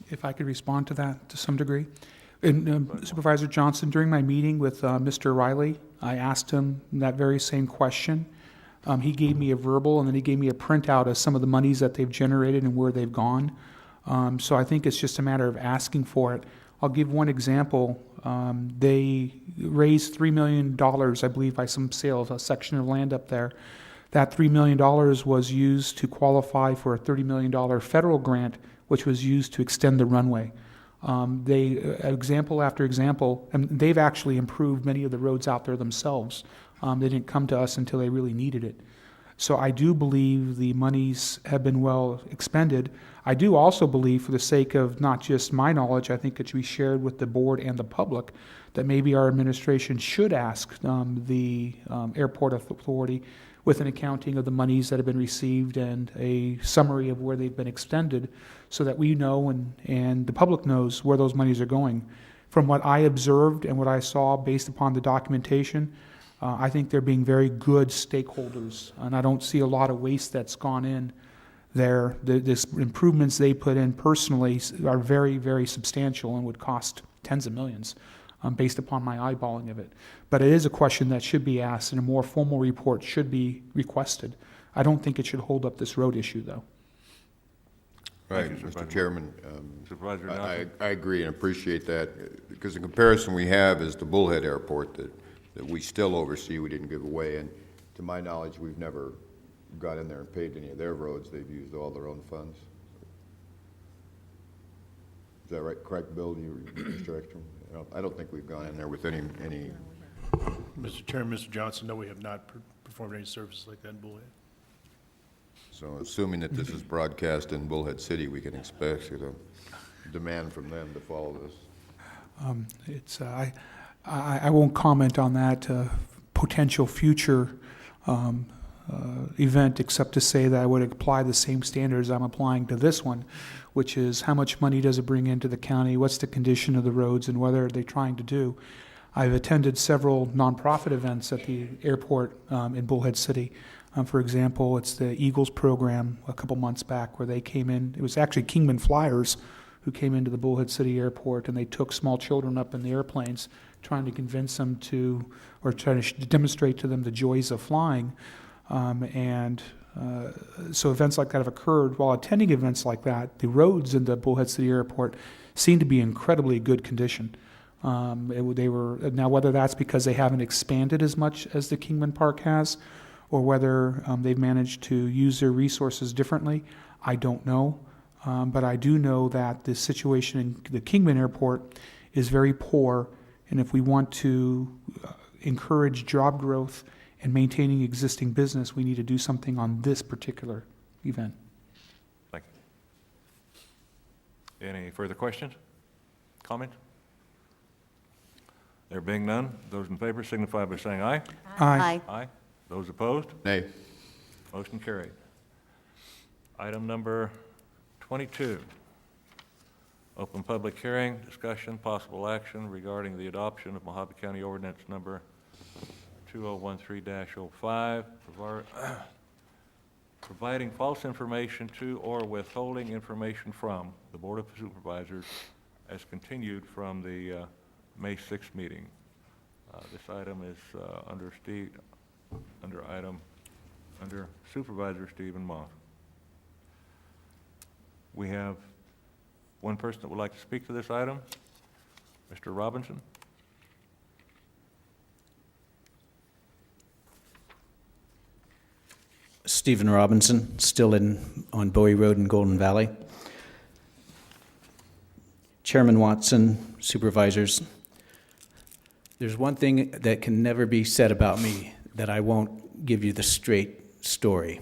S3: If I could respond to that to some degree. And Supervisor Johnson, during my meeting with Mr. Riley, I asked him that very same question. He gave me a verbal, and then he gave me a printout of some of the monies that they've generated and where they've gone. So I think it's just a matter of asking for it. I'll give one example. They raised $3 million, I believe, by some sale of a section of land up there. That $3 million was used to qualify for a $30 million federal grant, which was used to extend the runway. Example after example, and they've actually improved many of the roads out there themselves. They didn't come to us until they really needed it. So I do believe the monies have been well expended. I do also believe, for the sake of not just my knowledge, I think it should be shared with the board and the public, that maybe our administration should ask the airport authority with an accounting of the monies that have been received and a summary of where they've been expended, so that we know and the public knows where those monies are going. From what I observed and what I saw based upon the documentation, I think they're being very good stakeholders, and I don't see a lot of waste that's gone in there. The improvements they put in personally are very, very substantial and would cost tens of millions based upon my eyeballing of it. But it is a question that should be asked, and a more formal report should be requested. I don't think it should hold up this road issue, though.
S5: Right,
S1: Thank you,
S5: Mr. Chairman.
S1: Supervisor Johnson.
S5: I agree and appreciate that, because the comparison we have is the Bullhead Airport that we still oversee, we didn't give away, and to my knowledge, we've never got in there and paid any of their roads. They've used all their own funds. Is that right? Correct, Bill? Mr. Ekstrom? I don't think we've gone in there with any.
S13: Mr. Chairman, Mr. Johnson, no, we have not performed any services like that in Bullhead.
S5: So assuming that this is broadcast in Bullhead City, we can expect a demand from them to follow this.
S3: I won't comment on that potential future event, except to say that I would apply the same standards I'm applying to this one, which is how much money does it bring into the county, what's the condition of the roads, and what are they trying to do. I've attended several nonprofit events at the airport in Bullhead City. For example, it's the Eagles program a couple months back where they came in. It was actually Kingman Flyers who came into the Bullhead City airport, and they took small children up in the airplanes trying to convince them to, or trying to demonstrate to them the joys of flying. So events like that have occurred. While attending events like that, the roads in the Bullhead City airport seem to be in incredibly good condition. They were, now whether that's because they haven't expanded as much as the Kingman Park has, or whether they've managed to use their resources differently, I don't know. But I do know that the situation in the Kingman Airport is very poor, and if we want to encourage job growth and maintaining existing business, we need to do something on this particular event.
S1: Thank you. Any further questions? Comments? There being none, those in favor signify by saying aye.
S3: Aye.
S1: Aye. Those opposed?
S5: Nay.
S1: Motion carried. Item number 22, open public hearing, discussion, possible action regarding the adoption of Mohave County Ordinance number 2013-05, providing false information to or withholding information from the Board of Supervisors as continued from the May 6th meeting. This item is under Supervisor Stephen Moss. We have one person that would like to speak to this item, Mr. Robinson.
S12: Stephen Robinson, still on Bowie Road in Golden Valley. Chairman Watson, supervisors, there's one thing that can never be said about me, that I won't give you the straight story.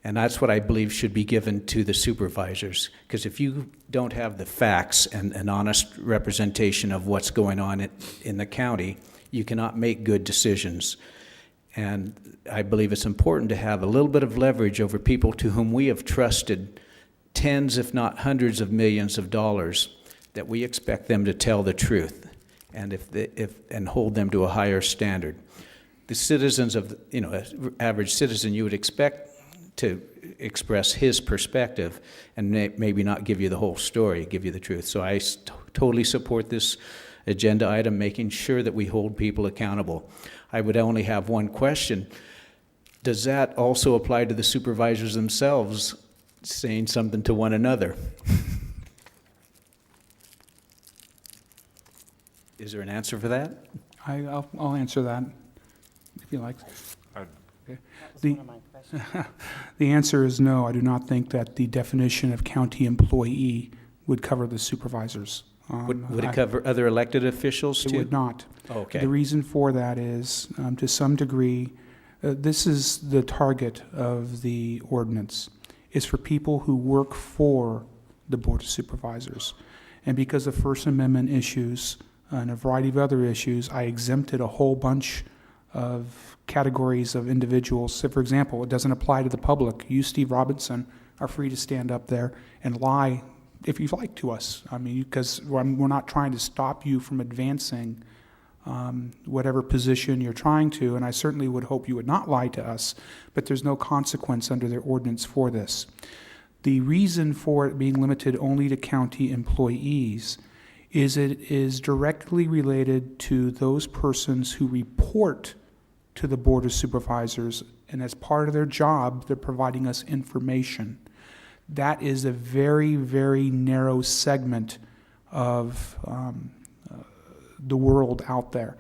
S12: And that's what I believe should be given to the supervisors. Because if you don't have the facts and an honest representation of what's going on in the county, you cannot make good decisions. And I believe it's important to have a little bit of leverage over people to whom we have trusted tens, if not hundreds of millions of dollars, that we expect them to tell the truth and and hold them to a higher standard. The citizens of, an average citizen, you would expect to express his perspective and maybe not give you the whole story, give you the truth. So I totally support this agenda item, making sure that we hold people accountable. I would only have one question. Does that also apply to the supervisors themselves saying something to one another? Is there an answer for that?
S3: I'll answer that, if you like. Okay. The answer is no. I do not think that the definition of county employee would cover the supervisors.
S12: Would it cover other elected officials too?
S3: It would not.
S12: Oh, okay.
S3: The reason for that is, to some degree, this is the target of the ordinance, is for people who work for the Board of Supervisors. And because of First Amendment issues and a variety of other issues, I exempted a whole bunch of categories of individuals. So, for example, it doesn't apply to the public. You, Steve Robinson, are free to stand up there and lie if you'd like to us. I mean, because we're not trying to stop you from advancing whatever position you're trying to, and I certainly would hope you would not lie to us, but there's no consequence under their ordinance for this. The reason for it being limited only to county employees is it is directly related to those persons who report to the Board of Supervisors, and as part of their job, they're providing us information. That is a very, very narrow segment of the world out there.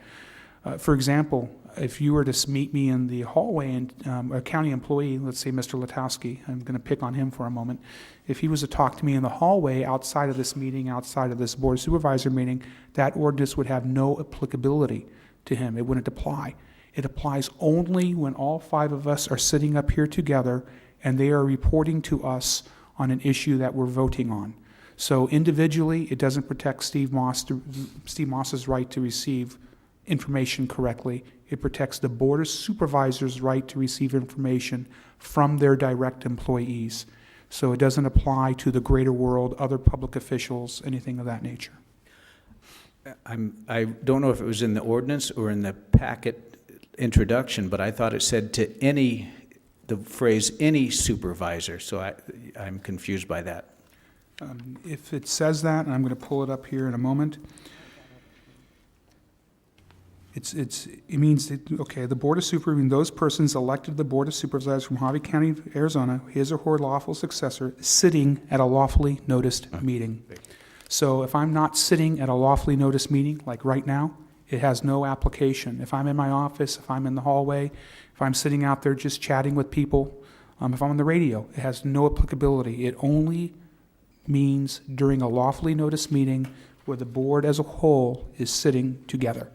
S3: For example, if you were to meet me in the hallway and a county employee, let's say Mr. Latowski, I'm going to pick on him for a moment. If he was to talk to me in the hallway outside of this meeting, outside of this Board of Supervisor meeting, that ordinance would have no applicability to him. It wouldn't apply. It applies only when all five of us are sitting up here together and they are reporting to us on an issue that we're voting on. So individually, it doesn't protect Steve Moss's right to receive information correctly. It protects the Board of Supervisors' right to receive information from their direct employees. So it doesn't apply to the greater world, other public officials, anything of that nature.
S12: I don't know if it was in the ordinance or in the packet introduction, but I thought it said the phrase any supervisor, so I'm confused by that.
S3: If it says that, and I'm going to pull it up here in a moment, it means that, okay, the Board of Supervisors, those persons elected to the Board of Supervisors from Mohave County, Arizona, his or her lawful successor, sitting at a lawfully noticed meeting. So if I'm not sitting at a lawfully noticed meeting, like right now, it has no application. If I'm in my office, if I'm in the hallway, if I'm sitting out there just chatting with people, if I'm on the radio, it has no applicability. It only means during a lawfully noticed meeting where the board as a whole is sitting together.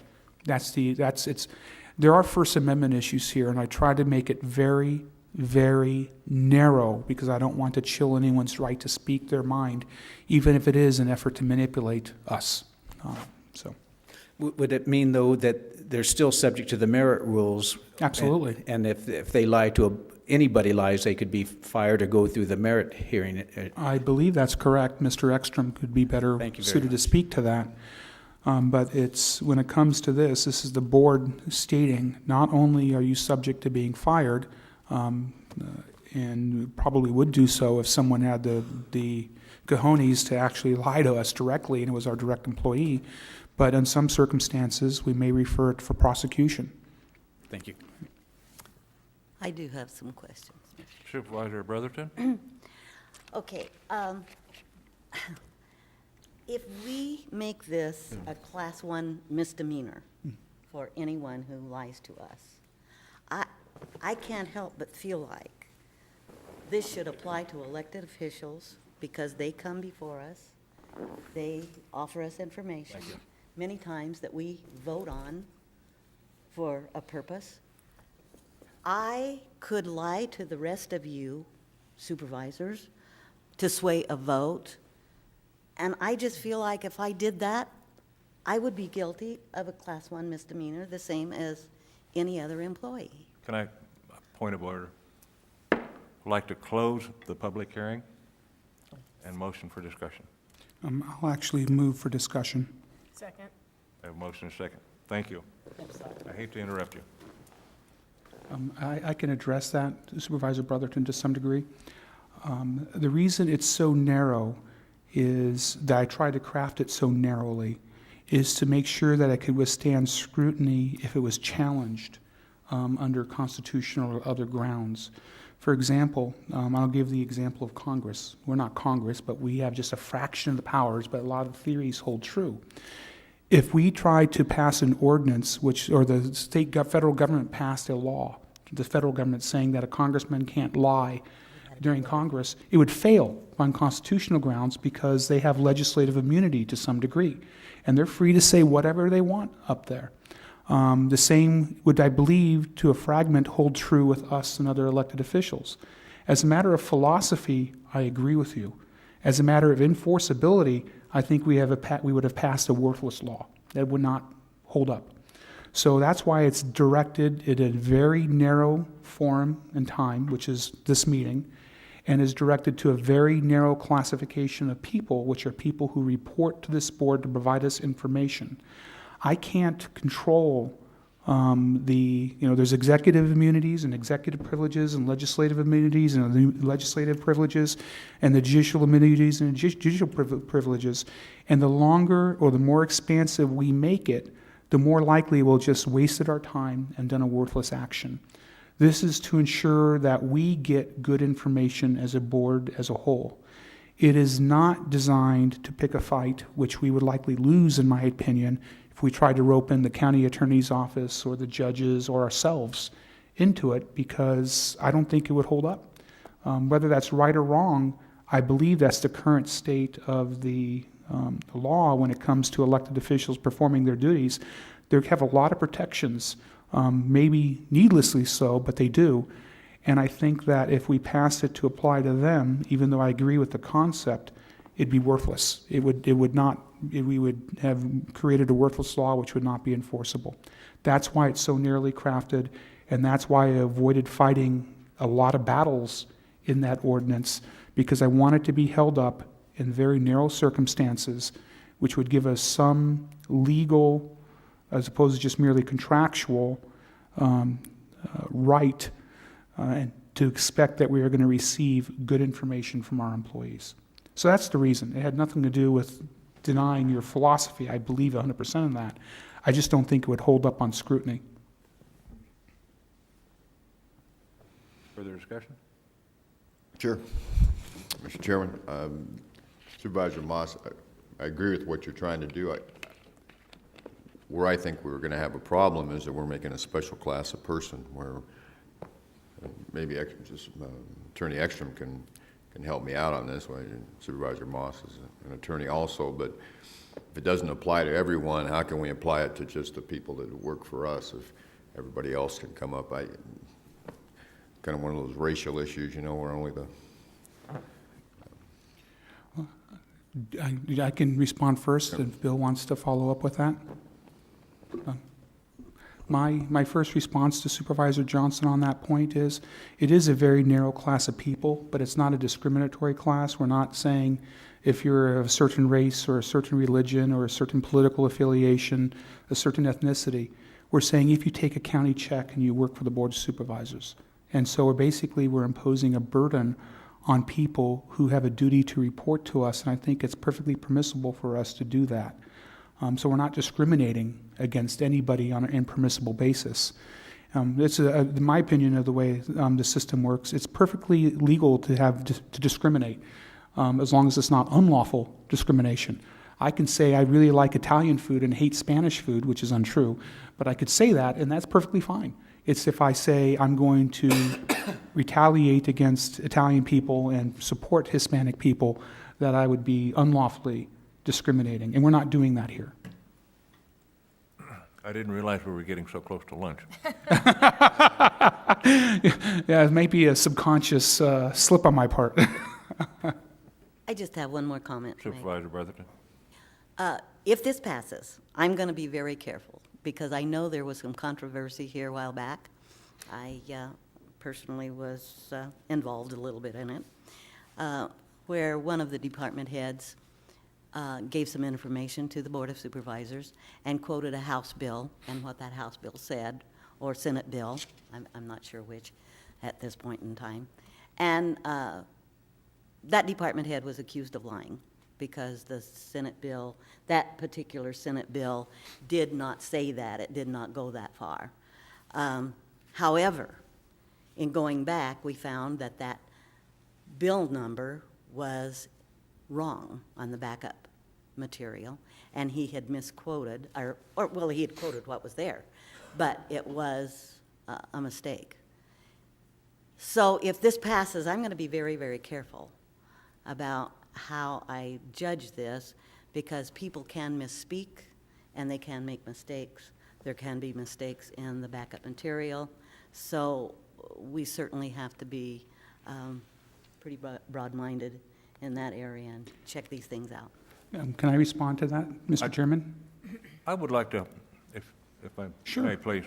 S3: There are First Amendment issues here, and I try to make it very, very narrow because I don't want to chill anyone's right to speak their mind, even if it is an effort to manipulate us.
S12: Would it mean, though, that they're still subject to the merit rules?
S3: Absolutely.
S12: And if they lie anybody lies, they could be fired or go through the merit hearing?
S3: I believe that's correct. Mr. Ekstrom could be better suited to speak to that. But when it comes to this is the board stating, not only are you subject to being fired, and probably would do so if someone had the cojones to actually lie to us directly and it was our direct employee, but in some circumstances, we may refer it for prosecution.
S12: Thank you.
S10: I do have some questions.
S1: Supervisor Brotherton?
S10: Okay, if we make this a Class 1 misdemeanor for anyone who lies to us, I can't help but feel like this should apply to elected officials because they come before us, they offer us information, many times that we vote on for a purpose. I could lie to the rest of you supervisors to sway a vote, and I just feel like if I did that, I would be guilty of a Class 1 misdemeanor, the same as any other employee.
S1: Can I, point of order, I'd like to close the public hearing and motion for discussion.
S3: I'll actually move for discussion.
S4: Second.
S1: I have a motion and a second. Thank you. I hate to interrupt you.
S3: I can address that, Supervisor Brotherton, to some degree. The reason it's so narrow is that I tried to craft it so narrowly is to make sure that it could withstand scrutiny if it was challenged under constitutional or other grounds. For example, I'll give the example of Congress. We're not Congress, but we have just a fraction of the powers, but a lot of the theories hold true. If we tried to pass an ordinance, or the federal government passed a law, the federal government saying that a congressman can't lie during Congress, it would fail on constitutional grounds because they have legislative immunity to some degree, and they're free to say whatever they want up there. The same would, I believe, to a fragment, hold true with us and other elected officials. As a matter of philosophy, I agree with you. As a matter of enforceability, I think we would have passed a worthless law that would not hold up. So that's why it's directed in a very narrow form and time, which is this meeting, and is directed to a very narrow classification of people, which are people who report to this board to provide us information. I can't control there's executive immunities and executive privileges and legislative immunities and the legislative privileges and the judicial immunities and judicial privileges. And the longer or the more expansive we make it, the more likely we'll just wasted our time and done a worthless action. This is to ensure that we get good information as a board as a whole. It is not designed to pick a fight, which we would likely lose, in my opinion, if we tried to rope in the county attorney's office or the judges or ourselves into it, because I don't think it would hold up. Whether that's right or wrong, I believe that's the current state of the law when it comes to elected officials performing their duties. They have a lot of protections, maybe needlessly so, but they do. And I think that if we pass it to apply to them, even though I agree with the concept, it'd be worthless. We would have created a worthless law which would not be enforceable. That's why it's so narrowly crafted, and that's why I avoided fighting a lot of battles in that ordinance, because I want it to be held up in very narrow circumstances, which would give us some legal, as opposed to just merely contractual, right and to expect that we are going to receive good information from our employees. So that's the reason. It had nothing to do with denying your philosophy. I believe 100% in that. I just don't think it would hold up on scrutiny.
S1: Further discussion?
S5: Sure. Mr. Chairman, Supervisor Moss, I agree with what you're trying to do. Where I think we're going to have a problem is that we're making a special class of person where maybe Attorney Ekstrom can help me out on this one. Supervisor Moss is an attorney also, but if it doesn't apply to everyone, how can we apply it to just the people that work for us if everybody else can come up? Kind of one of those racial issues, where only the...
S3: I can respond first if Bill wants to follow up with that. My first response to Supervisor Johnson on that point is, it is a very narrow class of people, but it's not a discriminatory class. We're not saying if you're of a certain race or a certain religion or a certain political affiliation, a certain ethnicity. We're saying if you take a county check and you work for the Board of Supervisors. And so we're imposing a burden on people who have a duty to report to us, and I think it's perfectly permissible for us to do that. So we're not discriminating against anybody on an impermissible basis. It's in my opinion of the way the system works. It's perfectly legal to discriminate, as long as it's not unlawful discrimination. I can say I really like Italian food and hate Spanish food, which is untrue, but I could say that, and that's perfectly fine. It's if I say I'm going to retaliate against Italian people and support Hispanic people that I would be unlawfully discriminating, and we're not doing that here.
S1: I didn't realize we were getting so close to lunch.
S3: Yeah, it may be a subconscious slip on my part.
S10: I just have one more comment to make.
S1: Supervisor Brotherton.
S10: If this passes, I'm going to be very careful, because I know there was some controversy here a while back. I personally was involved a little bit in it, where one of the department heads gave some information to the Board of Supervisors and quoted a House bill and what that House bill said, or Senate bill, I'm not sure which at this point in time. And that department head was accused of lying, because the Senate bill, that particular Senate bill, did not say that. It did not go that far. However, in going back, we found that that bill number was wrong on the backup material, and he had misquoted, well, he had quoted what was there, but it was a mistake. So if this passes, I'm going to be very, very careful about how I judge this, because people can misspeak and they can make mistakes. There can be mistakes in the backup material, so we certainly have to be pretty broad-minded in that area and check these things out.
S3: Can I respond to that, Mr. Chairman?
S1: I would like to, if I
S3: Sure.
S1: may, please.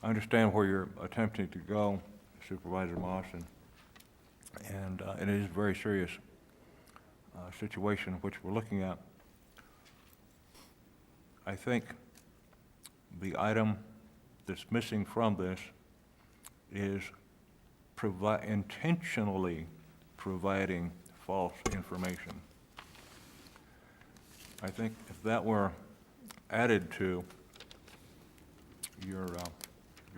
S1: I understand where you're attempting to go, Supervisor Moss, and it is a very serious situation which we're looking at. I think the item that's missing from this is intentionally providing false information. I think if that were added to your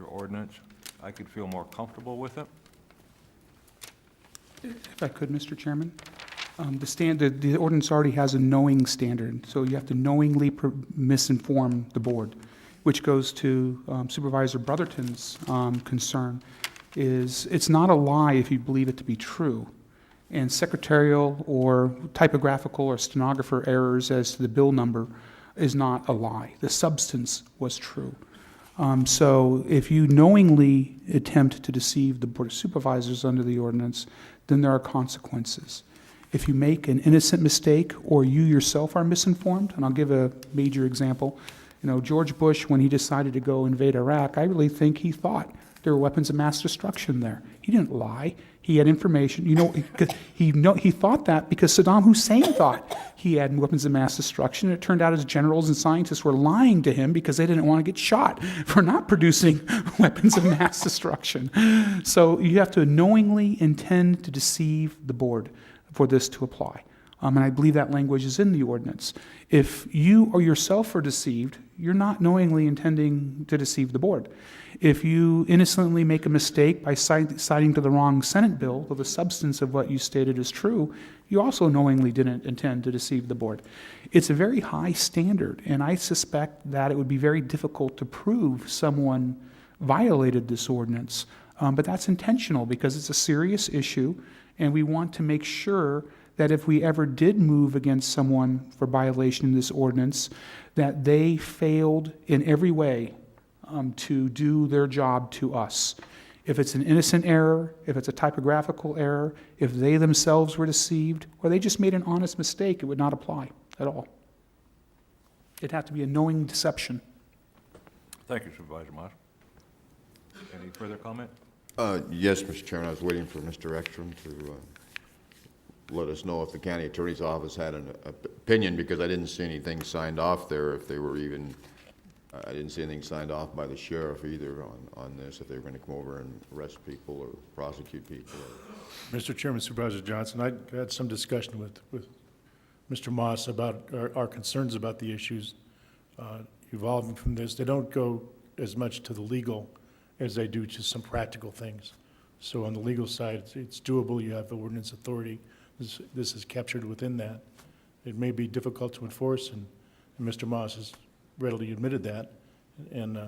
S1: ordinance, I could feel more comfortable with it.
S3: If I could, Mr. Chairman? The ordinance already has a knowing standard, so you have to knowingly misinform the board, which goes to Supervisor Brotherton's concern, is it's not a lie if you believe it to be true. And secretarial or typographical or stenographer errors as to the bill number is not a lie. The substance was true. So if you knowingly attempt to deceive the Board of Supervisors under the ordinance, then there are consequences. If you make an innocent mistake or you yourself are misinformed, and I'll give a major example. You know, George Bush, when he decided to go invade Iraq, I really think he thought there were weapons of mass destruction there. He didn't lie. He had information. You know, he thought that because Saddam Hussein thought he had weapons of mass destruction. It turned out his generals and scientists were lying to him because they didn't want to get shot for not producing weapons of mass destruction. So you have to knowingly intend to deceive the board for this to apply. And I believe that language is in the ordinance. If you or yourself are deceived, you're not knowingly intending to deceive the board. If you innocently make a mistake by citing to the wrong Senate bill, though the substance of what you stated is true, you also knowingly didn't intend to deceive the board. It's a very high standard, and I suspect that it would be very difficult to prove someone violated this ordinance. But that's intentional because it's a serious issue, and we want to make sure that if we ever did move against someone for violation of this ordinance, that they failed in every way to do their job to us. If it's an innocent error, if it's a typographical error, if they themselves were deceived, or they just made an honest mistake, it would not apply at all. It'd have to be a knowing deception.
S1: Thank you, Supervisor Moss. Any further comment?
S5: Yes, Mr. Chairman, I was waiting for Mr. Ekstrom to let us know if the county attorney's office had an opinion, because I didn't see anything signed off there, if they were even, I didn't see anything signed off by the sheriff either on this, if they were going to come over and arrest people or prosecute people.
S13: Mr. Chairman, Supervisor Johnson, I had some discussion with Mr. Moss about our concerns about the issues evolving from this. They don't go as much to the legal as they do to some practical things. So on the legal side, it's doable. You have the ordinance authority. This is captured within that. It may be difficult to enforce, and Mr. Moss has readily admitted that, and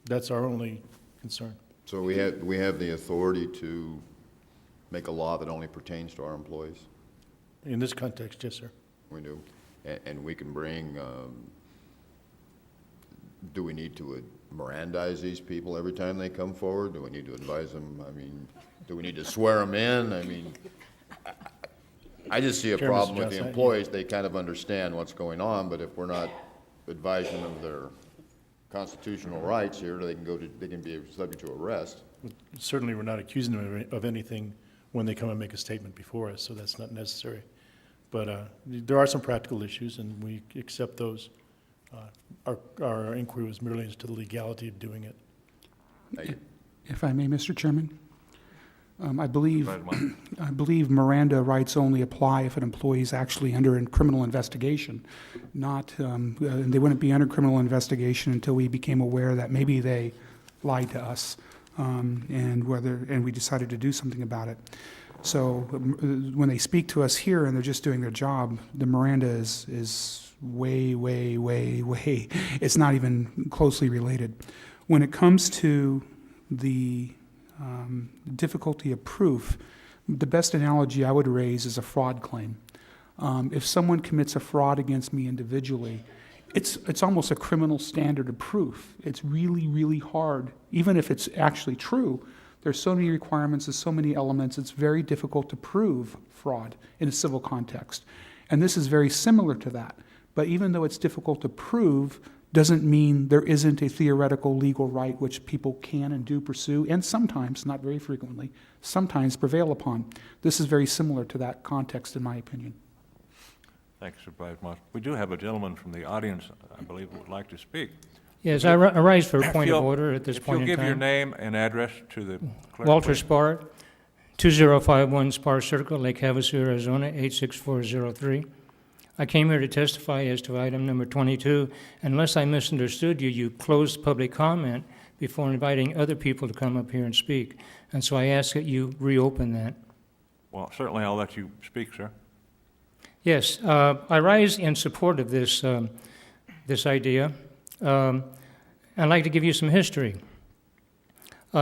S13: that's our only concern.
S5: So we have the authority to make a law that only pertains to our employees?
S13: In this context, yes, sir.
S5: We do. And we can bring, do we need to Mirandize these people every time they come forward? Do we need to advise them? I mean, do we need to swear them in? I mean, I just see a problem with the employees. They kind of understand what's going on, but if we're not advising them of their constitutional rights here, they can be subject to arrest.
S13: Certainly, we're not accusing them of anything when they come and make a statement before us, so that's not necessary. But there are some practical issues, and we accept those. Our inquiry was merely as to the legality of doing it.
S5: Thank you.
S3: If I may, Mr. Chairman, I believe Miranda rights only apply if an employee is actually under a criminal investigation. Not, they wouldn't be under criminal investigation until we became aware that maybe they lied to us, and we decided to do something about it. So when they speak to us here and they're just doing their job, the Miranda is way, it's not even closely related. When it comes to the difficulty of proof, the best analogy I would raise is a fraud claim. If someone commits a fraud against me individually, it's almost a criminal standard of proof. It's really hard, even if it's actually true. There's so many requirements, there's so many elements, it's very difficult to prove fraud in a civil context. And this is very similar to that. But even though it's difficult to prove, doesn't mean there isn't a theoretical legal right which people can and do pursue, and sometimes, not very frequently, sometimes prevail upon. This is very similar to that context, in my opinion.
S1: Thank you, Supervisor Moss. We do have a gentleman from the audience, I believe, who would like to speak.
S14: Yes, I rise for a point of order at this point in time.
S1: If you'll give your name and address to the clerk.
S14: Walter Spar, 2051 Spar Circle, Lake Havasu, Arizona, 86403. I came here to testify as to item number 22. Unless I misunderstood you, you closed public comment before inviting other people to come up here and speak. And so I ask that you reopen that.
S1: Well, certainly I'll let you speak, sir.
S14: Yes, I rise in support of this, this idea. I'd like to give you some history.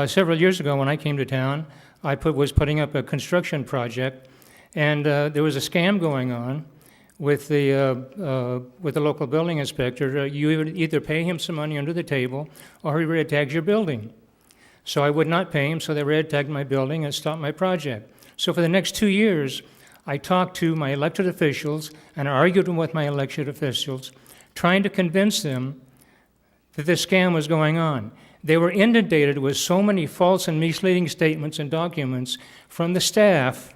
S14: Several years ago when I came to town, I was putting up a construction project, and there was a scam going on with the local building inspector. You would either pay him some money under the table, or he red tags your building. So I would not pay him, so they red tagged my building and stopped my project. So for the next 2 years, I talked to my elected officials and argued with my elected officials, trying to convince them that this scam was going on. They were inundated with so many false and misleading statements and documents from the staff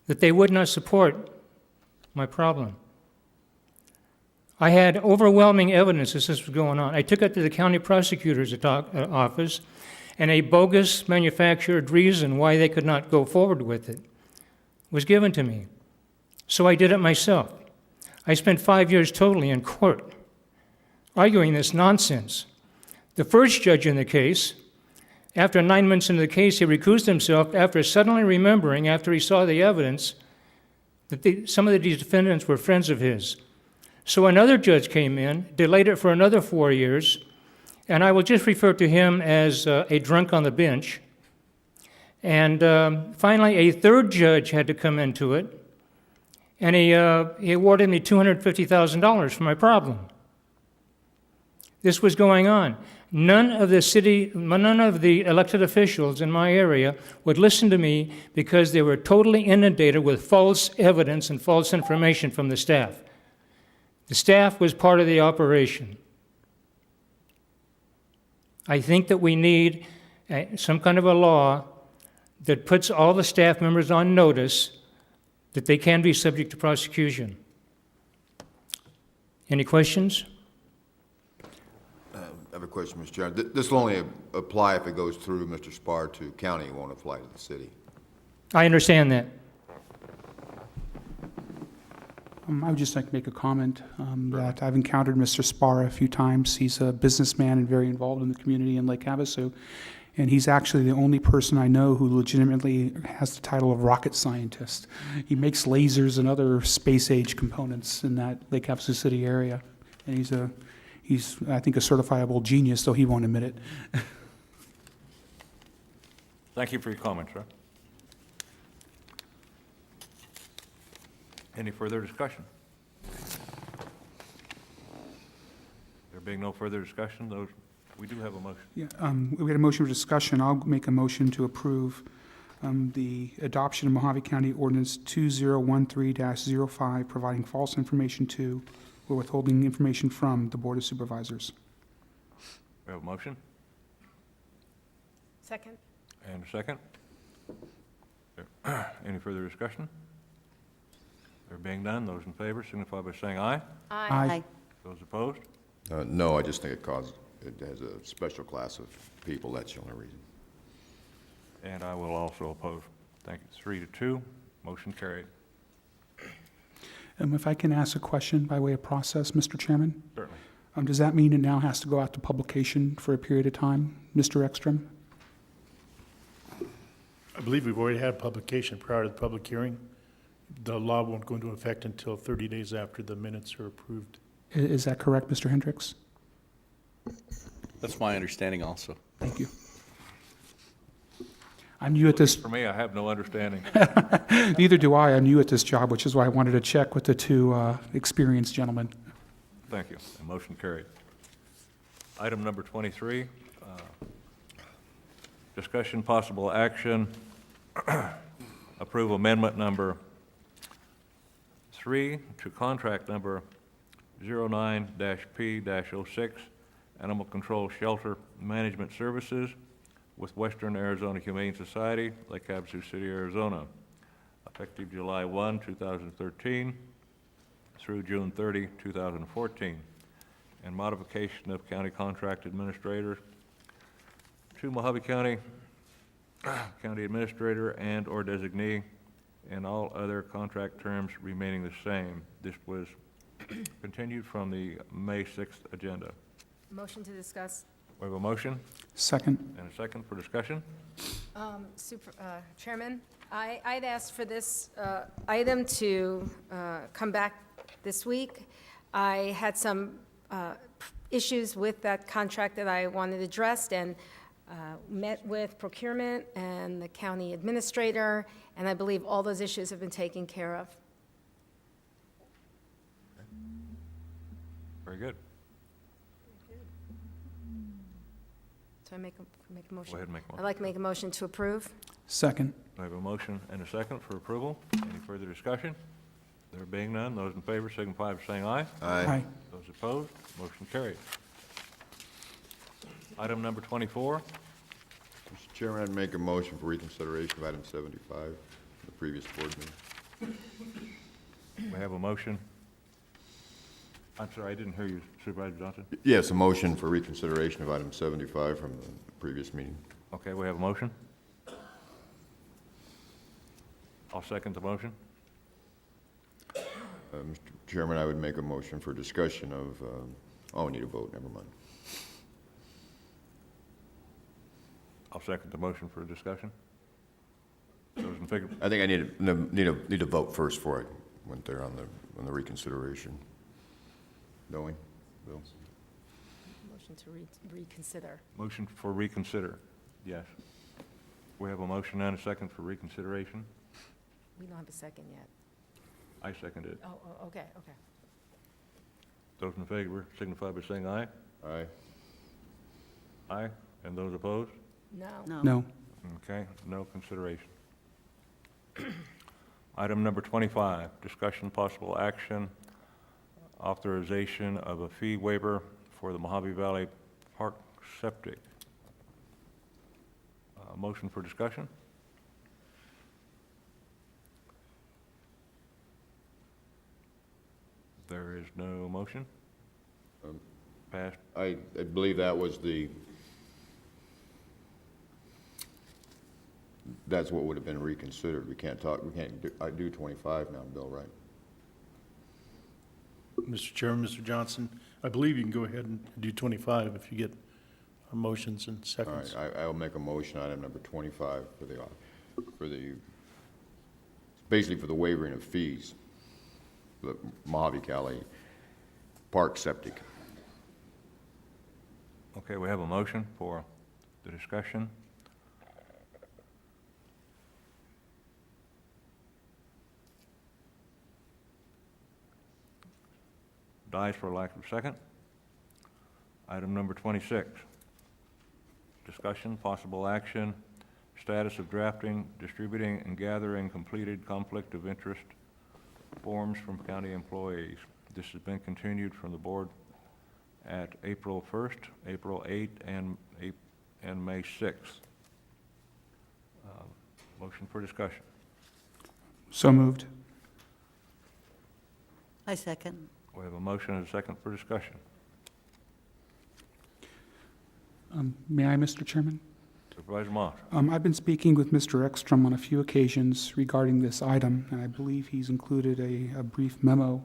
S14: that they would not support my problem. I had overwhelming evidence that this was going on. I took it to the county prosecutor's office, and a bogus manufactured reason why they could not go forward with it was given to me. So I did it myself. I spent 5 years totally in court arguing this nonsense. The first judge in the case, after 9 months into the case, he recused himself after suddenly remembering, after he saw the evidence, that some of these defendants were friends of his. So another judge came in, delayed it for another 4 years, and I will just refer to him as a drunk on the bench. And finally, a third judge had to come into it, and he awarded me $250,000 for my problem. This was going on. None of the elected officials in my area would listen to me because they were totally inundated with false evidence and false information from the staff. The staff was part of the operation. I think that we need some kind of a law that puts all the staff members on notice that they can be subject to prosecution. Any questions?
S5: I have a question, Mr. Chairman. This will only apply if it goes through Mr. Spar to county. It won't apply to the city.
S14: I understand that.
S3: I would just like to make a comment that I've encountered Mr. Spar a few times. He's a businessman and very involved in the community in Lake Havasu. And he's actually the only person I know who legitimately has the title of rocket scientist. He makes lasers and other space-age components in that Lake Havasu City area. And he's, I think, a certifiable genius, though he won't admit it.
S1: Thank you for your comments, sir. Any further discussion? There being no further discussion, we do have a motion.
S3: Yeah, we had a motion for discussion. I'll make a motion to approve the adoption of Mohave County Ordinance 2013-05, providing false information to or withholding information from the Board of Supervisors.
S1: We have a motion
S4: Second.
S1: and a second. Any further discussion? There being none, those in favor signify by saying aye.
S3: Aye.
S1: Those opposed?
S5: No, I just think it has a special class of people. That's the only reason.
S1: And I will also oppose. Thank you. 3-2, motion carried.
S3: If I can ask a question by way of process, Mr. Chairman?
S1: Certainly.
S3: Does that mean it now has to go out to publication for a period of time, Mr. Ekstrom?
S13: I believe we've already had publication prior to the public hearing. The law won't go into effect until 30 days after the minutes are approved.
S3: Is that correct, Mr. Hendricks?
S6: That's my understanding also.
S3: Thank you. I'm new at this.
S1: For me, I have no understanding.
S3: Neither do I. I'm new at this job, which is why I wanted to check with the two experienced gentlemen.
S1: Thank you. And motion carried. Item number 23, discussion possible action, approve amendment number 3 to contract number 09-P-06, Animal Control Shelter Management Services with Western Arizona Humane Society, Lake Havasu City, Arizona, effective July 1, 2013 through June 30, 2014, and modification of county contract administrator to Mohave County Administrator and/or designee, and all other contract terms remaining the same. This was continued from the May 6th agenda.
S4: Motion to discuss.
S1: We have a motion
S3: Second.
S1: and a second for discussion.
S4: Chairman, I'd asked for this item to come back this week. I had some issues with that contract that I wanted addressed, and met with procurement and the county administrator, and I believe all those issues have been taken care of.
S1: Very good.
S4: So I make a motion?
S1: Go ahead and make a
S4: I'd
S1: motion.
S4: like to make a motion to approve.
S3: Second.
S1: I have a motion and a second for approval. Any further discussion? There being none, those in favor signify by saying aye.
S3: Aye.
S1: Those opposed, motion carried. Item number 24,
S5: Mr. Chairman, I'd make a motion for reconsideration of item 75, the previous board meeting.
S1: we have a motion. I'm sorry, I didn't hear you, Supervisor Johnson.
S5: Yes, a motion for reconsideration of item 75 from the previous meeting.
S1: Okay, we have a motion. I'll second the motion.
S5: Mr. Chairman, I would make a motion for discussion of, oh, need a vote, never mind.
S1: I'll second the motion for discussion. Those in favor,
S5: I think I need a vote first before I went there on the reconsideration. Don't we, Bill?
S4: Motion to reconsider.
S1: motion for reconsider, yes. We have a motion and a second for reconsideration.
S4: We don't have a second yet.
S1: I second it.
S4: Oh, okay.
S1: Those in favor signify by saying aye.
S5: Aye.
S1: Aye. And those opposed?
S4: No.
S3: No.
S1: Okay, no consideration. Item number 25, discussion possible action, authorization of a fee waiver for the Mohave Valley Park septic. Motion for discussion? There is no motion? Passed.
S5: I believe that was that's what would have been reconsidered. We can't do 25 now, Bill, right?
S13: Mr. Chairman, Mr. Johnson, I believe you can go ahead and do 25 if you get motions and
S5: All
S13: seconds.
S5: right, I will make a motion, item number 25, basically for the waiving of fees, for the Mohave Valley Park septic.
S1: Okay, we have a motion for the discussion. Dies for lack of a second. Item number 26, discussion, possible action, status of drafting, distributing, and gathering completed conflict of interest forms from county employees. This has been continued from the board at April 1st, April 8th, and May 6th. Motion for discussion.
S3: So moved.
S10: I second.
S1: We have a motion and a second for discussion.
S3: May I, Mr. Chairman?
S1: Supervisor Moss.
S3: I've been speaking with Mr. Ekstrom on a few occasions regarding this item, and I believe he's included a brief memo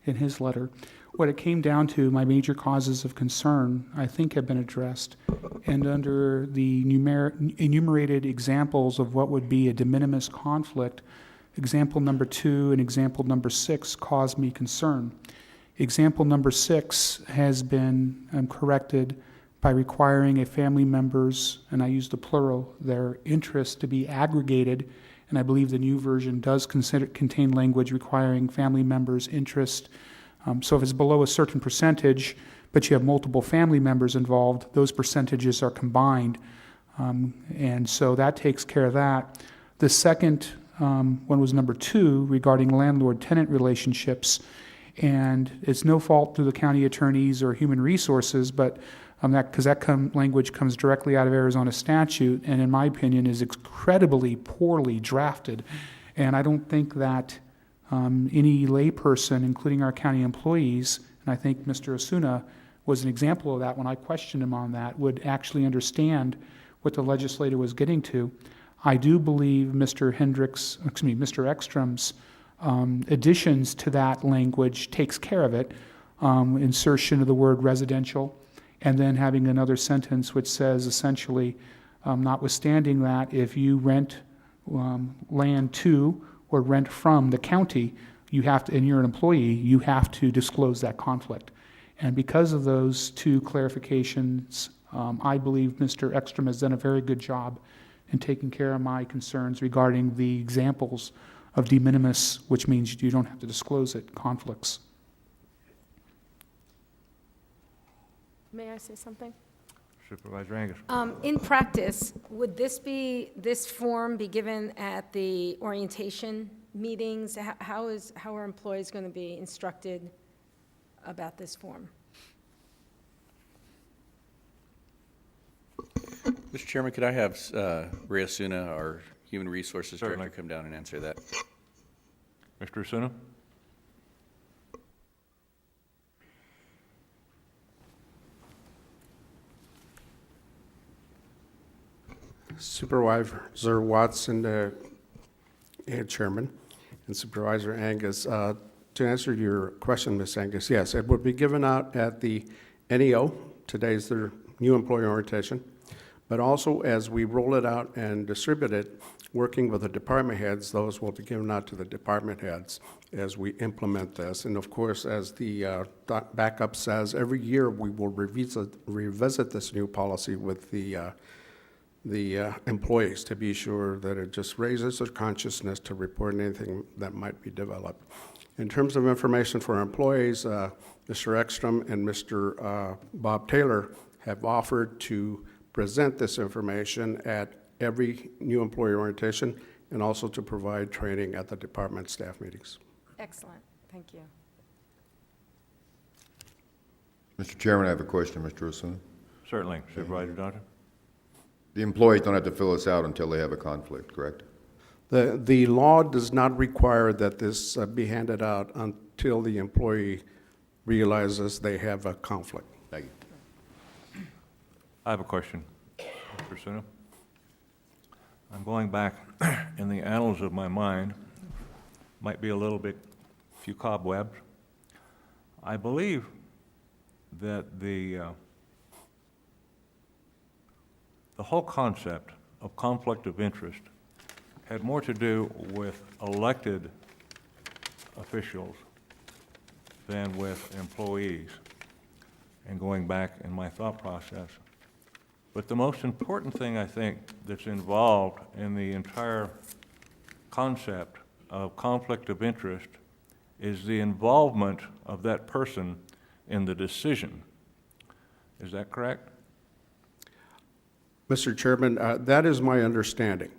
S3: in his letter. What it came down to, my major causes of concern, I think have been addressed, and under the enumerated examples of what would be a de minimis conflict, example number 2 and example number 6 caused me concern. Example number 6 has been corrected by requiring a family member's, and I use the plural, their interest to be aggregated, and I believe the new version does contain language requiring family members' interest. So if it's below a certain percentage, but you have multiple family members involved, those percentages are combined. And so that takes care of that. The second one was number 2 regarding landlord-tenant relationships. And it's no fault to the county attorneys or human resources, but because that language comes directly out of Arizona statute, and in my opinion is incredibly poorly drafted. And I don't think that any layperson, including our county employees, and I think Mr. Osuna was an example of that when I questioned him on that, would actually understand what the legislator was getting to. I do believe Mr. Ekstrom's additions to that language takes care of it. Insertion of the word residential, and then having another sentence which says essentially, notwithstanding that, if you rent land to or rent from the county, you have to, and you're an employee, you have to disclose that conflict. And because of those 2 clarifications, I believe Mr. Ekstrom has done a very good job in taking care of my concerns regarding the examples of de minimis, which means you don't have to disclose it, conflicts.
S4: May I say something?
S1: Supervisor Angus.
S4: In practice, would this form be given at the orientation meetings? How are employees going to be instructed about this form?
S6: Mr. Chairman, could I have Ray Asuna, our Human Resources
S1: Certainly.
S6: Director, come down and answer that?
S1: Mr. Asuna?
S15: Supervisor Watson, and Chairman, and Supervisor Angus. To answer your question, Ms. Angus, yes, it would be given out at the NEO. Today's their new employee orientation. But also as we roll it out and distribute it, working with the department heads, those will be given out to the department heads as we implement this. And of course, as the backup says, every year we will revisit this new policy with the employees to be sure that it just raises their consciousness to report anything that might be developed. In terms of information for employees, Mr. Ekstrom and Mr. Bob Taylor have offered to present this information at every new employee orientation and also to provide training at the department staff meetings.
S4: Excellent, thank you.
S5: Mr. Chairman, I have a question, Mr. Osuna.
S1: Certainly. Supervisor Johnson?
S5: The employees don't have to fill this out until they have a conflict, correct?
S15: The law does not require that this be handed out until the employee realizes they have a conflict.
S5: Thank you.
S1: I have a question, Mr. Asuna. I'm going back in the annals of my mind, might be a little bit, few cobwebs. I believe that the whole concept of conflict of interest had more to do with elected officials than with employees, and going back in my thought process. But the most important thing, I think, that's involved in the entire concept of conflict of interest is the involvement of that person in the decision. Is that correct?
S15: Mr. Chairman, that is my understanding.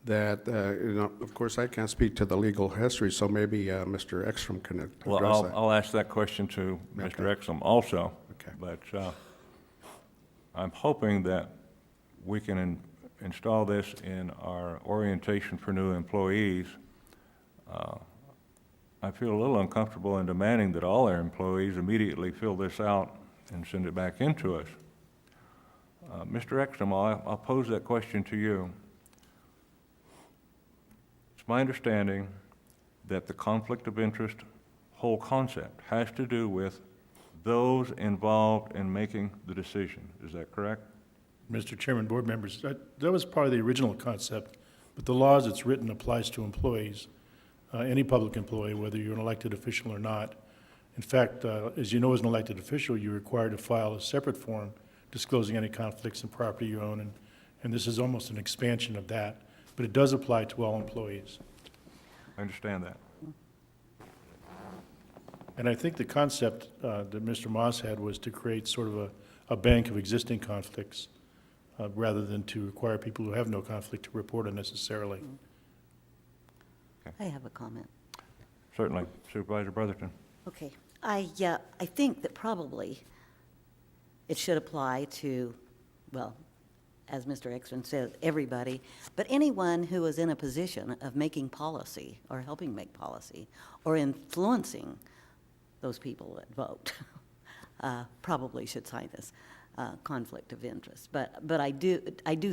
S15: That, of course, I can't speak to the legal history, so maybe Mr. Ekstrom can address
S1: Well,
S15: that.
S1: I'll ask that question to Mr. Ekstrom also.
S15: Okay.
S1: But I'm hoping that we can install this in our orientation for new employees. I feel a little uncomfortable in demanding that all our employees immediately fill this out and send it back into us. Mr. Ekstrom, I'll pose that question to you. It's my understanding that the conflict of interest whole concept has to do with those involved in making the decision. Is that correct?
S13: Mr. Chairman, board members, that was part of the original concept, but the law as it's written applies to employees, any public employee, whether you're an elected official or not. In fact, as you know, as an elected official, you're required to file a separate form disclosing any conflicts in property you own, and this is almost an expansion of that, but it does apply to all employees.
S1: I understand that.
S13: And I think the concept that Mr. Moss had was to create sort of a bank of existing conflicts rather than to require people who have no conflict to report unnecessarily.
S10: I have a comment.
S1: Certainly. Supervisor Brotherton.
S10: Okay. I think that probably it should apply to, well, as Mr. Ekstrom says, everybody, but anyone who is in a position of making policy or helping make policy or influencing those people that vote probably should sign this conflict of interest. But I do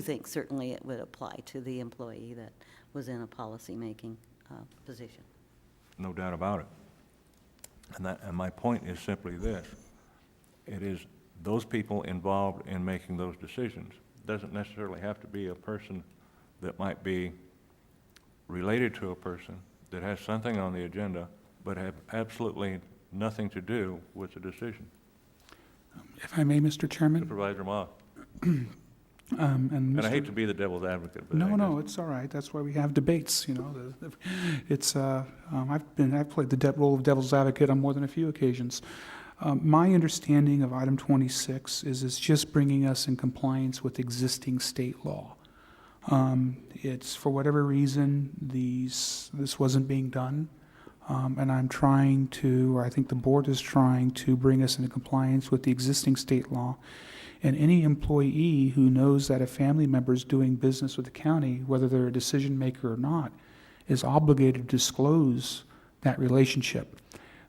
S10: think certainly it would apply to the employee that was in a policy-making position.
S1: No doubt about it. And my point is simply this. It is those people involved in making those decisions. It doesn't necessarily have to be a person that might be related to a person that has something on the agenda, but have absolutely nothing to do with the decision.
S3: If I may, Mr. Chairman?
S1: Supervisor Ma.
S3: And
S1: I hate to be the devil's advocate, but
S3: No, it's all right. That's why we have debates, you know. It's, I've played the role of devil's advocate on more than a few occasions. My understanding of item 26 is it's just bringing us in compliance with existing state law. It's, for whatever reason, this wasn't being done, and I'm trying to, or I think the board is trying to bring us into compliance with the existing state law. And any employee who knows that a family member is doing business with the county, whether they're a decision maker or not, is obligated to disclose that relationship.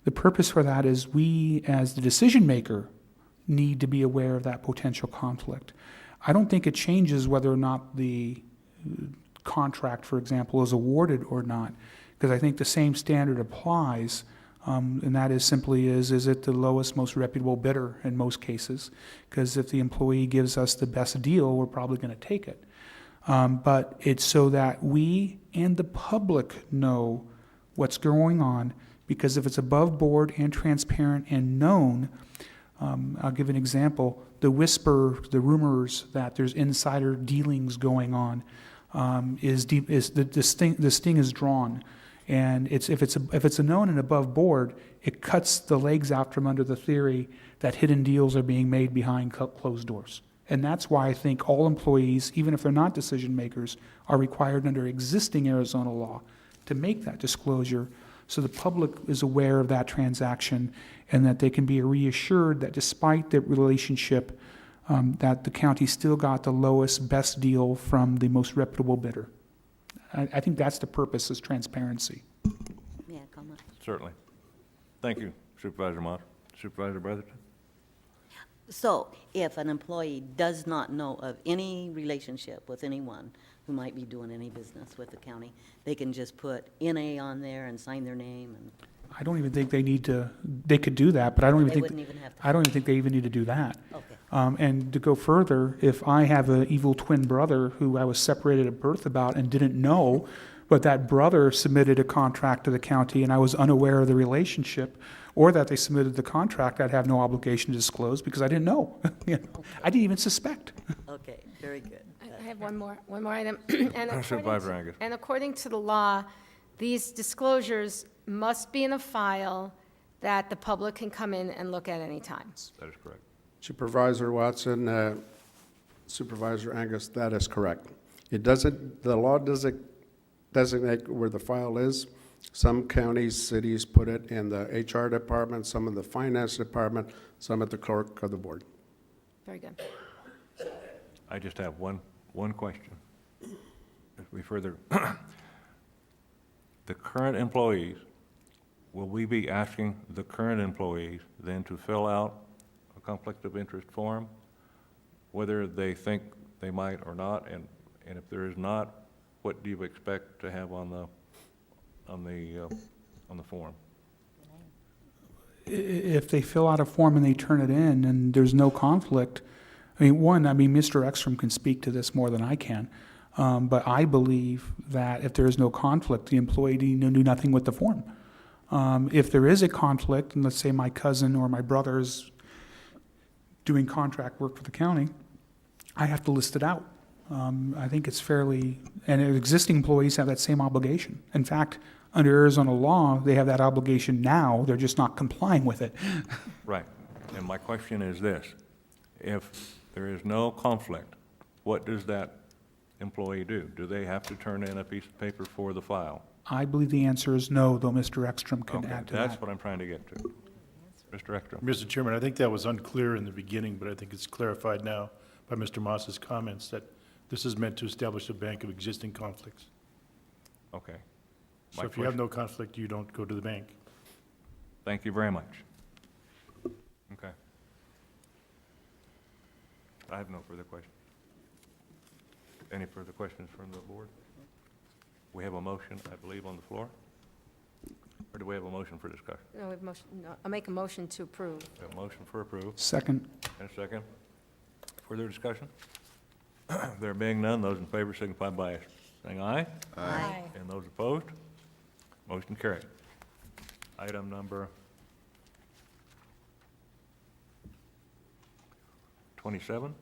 S3: The purpose for that is we, as the decision maker, need to be aware of that potential conflict. I don't think it changes whether or not the contract, for example, is awarded or not, because I think the same standard applies, and that is simply is it the lowest, most reputable bidder in most cases? Because if the employee gives us the best deal, we're probably going to take it. But it's so that we and the public know what's going on, because if it's above board and transparent and known, I'll give an example. The whisper, the rumors that there's insider dealings going on, the sting is drawn, and if it's a known and above board, it cuts the legs out from under the theory that hidden deals are being made behind closed doors. And that's why I think all employees, even if they're not decision makers, are required under existing Arizona law to make that disclosure, so the public is aware of that transaction and that they can be reassured that despite the relationship, that the county still got the lowest, best deal from the most reputable bidder. I think that's the purpose, is transparency.
S10: Yeah, comment.
S1: Certainly. Thank you, Supervisor Mott. Supervisor Brotherton?
S10: So if an employee does not know of any relationship with anyone who might be doing any business with the county, they can just put NA on there and sign their name and...
S3: I don't even think they need to, they could do that, but I don't even
S10: They
S3: think,
S10: wouldn't even have to.
S3: I don't even think they even need to do that.
S10: Okay.
S3: And to go further, if I have an evil twin brother who I was separated at birth about and didn't know, but that brother submitted a contract to the county and I was unaware of the relationship, or that they submitted the contract, I'd have no obligation to disclose because I didn't know. You know, I didn't even suspect.
S10: Okay, very good.
S4: I have one more item. And
S1: Supervisor Angus.
S4: And according to the law, these disclosures must be in a file that the public can come in and look at any time.
S1: That is correct.
S15: Supervisor Watson, Supervisor Angus, that is correct. It doesn't, the law doesn't designate where the file is. Some counties, cities put it in the HR department, some in the finance department, some at the clerk of the board.
S4: Very good.
S1: I just have one question. If we further, the current employees, will we be asking the current employees then to fill out a conflict of interest form, whether they think they might or not, and if there is not, what do you expect to have on the form?
S3: If they fill out a form and they turn it in and there's no conflict, Mr. Ekstrom can speak to this more than I can, but I believe that if there is no conflict, the employee need do nothing with the form. If there is a conflict, and let's say my cousin or my brother is doing contract work for the county, I have to list it out. I think it's fairly, and existing employees have that same obligation. In fact, under Arizona law, they have that obligation now, they're just not complying with it.
S1: Right. And my question is this: if there is no conflict, what does that employee do? Do they have to turn in a piece of paper for the file?
S3: I believe the answer is no, though Mr. Ekstrom can
S1: Okay,
S3: add to that.
S1: that's what I'm trying to get to. Mr. Ekstrom?
S13: Mr. Chairman, I think that was unclear in the beginning, but I think it's clarified now by Mr. Moss's comments that this is meant to establish a bank of existing conflicts.
S1: Okay.
S13: So if you have no conflict, you don't go to the bank.
S1: Thank you very much. Okay. I have no further questions. Any further questions from the board? We have a motion, I believe, on the floor? Or do we have a motion for discussion?
S4: No, we have motion, no, I'll make a motion to approve.
S1: We have a motion for approve.
S3: Second.
S1: And a second. Further discussion? There being none, those in favor signify by saying aye.
S10: Aye.
S1: And those opposed? Motion carried. Item number 27.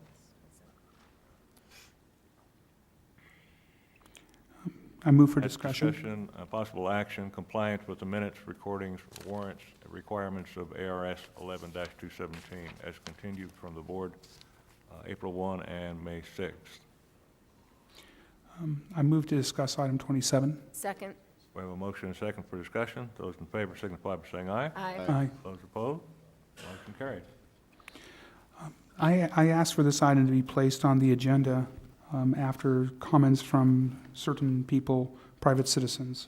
S3: I move for
S1: That's
S3: discussion.
S1: Discussion, possible action, compliance with the minutes, recordings, warrants, requirements of ARS 11-217 as continued from the board April 1 and May 6th.
S3: I move to discuss item 27.
S4: Second.
S1: We have a motion and a second for discussion. Those in favor signify by saying aye.
S4: Aye.
S3: Aye.
S1: Those opposed, motion carried.
S3: I asked for this item to be placed on the agenda after comments from certain people, private citizens,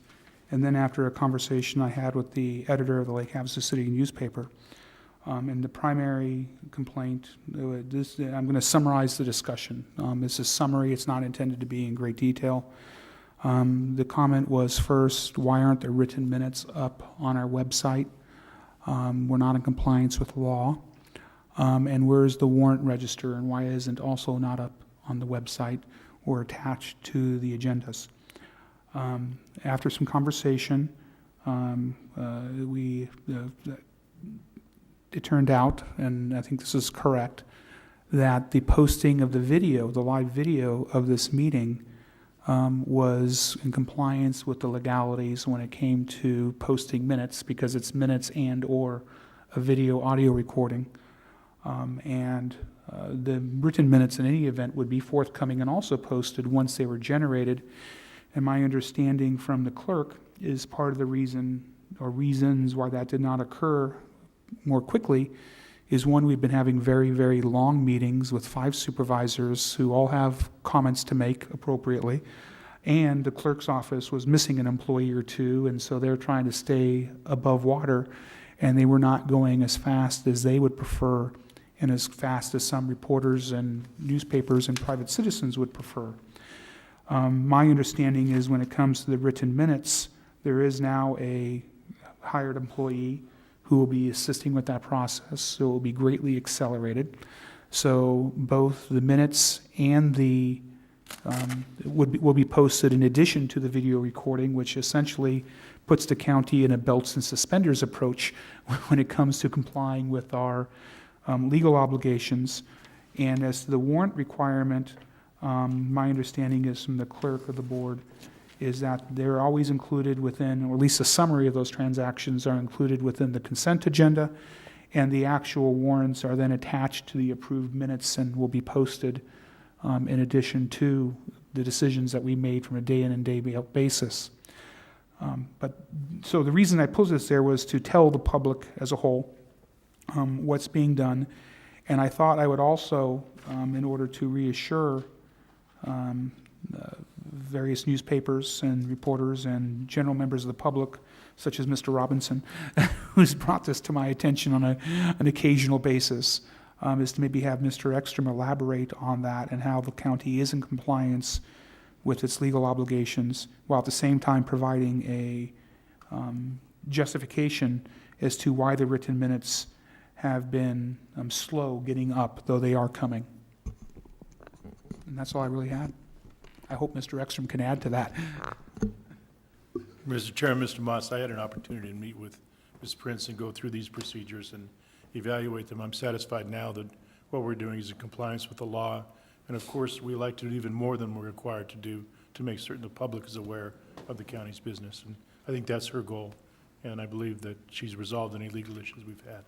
S3: and then after a conversation I had with the editor of the Lake Havasu City newspaper. And the primary complaint, I'm going to summarize the discussion. This is summary, it's not intended to be in great detail. The comment was first, why aren't the written minutes up on our website? We're not in compliance with law. And where's the warrant register and why isn't also not up on the website or attached to the agendas? After some conversation, it turned out, and I think this is correct, that the posting of the video, the live video of this meeting, was in compliance with the legalities when it came to posting minutes, because it's minutes and or a video audio recording. The written minutes in any event would be forthcoming and also posted once they were generated. And my understanding from the clerk is part of the reason or reasons why that did not occur more quickly is one, we've been having very, very long meetings with 5 supervisors who all have comments to make appropriately. And the clerk's office was missing an employee or two, and so they're trying to stay above water, and they were not going as fast as they would prefer and as fast as some reporters and newspapers and private citizens would prefer. My understanding is when it comes to the written minutes, there is now a hired employee who will be assisting with that process, so it will be greatly accelerated. So both the minutes and the will be posted in addition to the video recording, which essentially puts the county in a belts and suspenders approach when it comes to complying with our legal obligations. And as to the warrant requirement, my understanding is from the clerk of the board is that they're always included within, or at least a summary of those transactions are included within the consent agenda, and the actual warrants are then attached to the approved minutes and will be posted in addition to the decisions that we made from a day in and day out basis. So the reason I posted this there was to tell the public as a whole what's being done, and I thought I would also, in order to reassure various newspapers and reporters and general members of the public, such as Mr. Robinson, who's brought this to my attention on an occasional basis, is to maybe have Mr. Ekstrom elaborate on that and how the county is in compliance with its legal obligations, while at the same time providing a justification as to why the written minutes have been slow getting up, though they are coming. And that's all I really had. I hope Mr. Ekstrom can add to that.
S13: Mr. Chairman, Mr. Moss, I had an opportunity to meet with Ms. Prince and go through these procedures and evaluate them. I'm satisfied now that what we're doing is in compliance with the law. And of course, we like to do even more than we're required to do to make certain the public is aware of the county's business. And I think that's her goal. And I believe that she's resolved any legal issues we've had.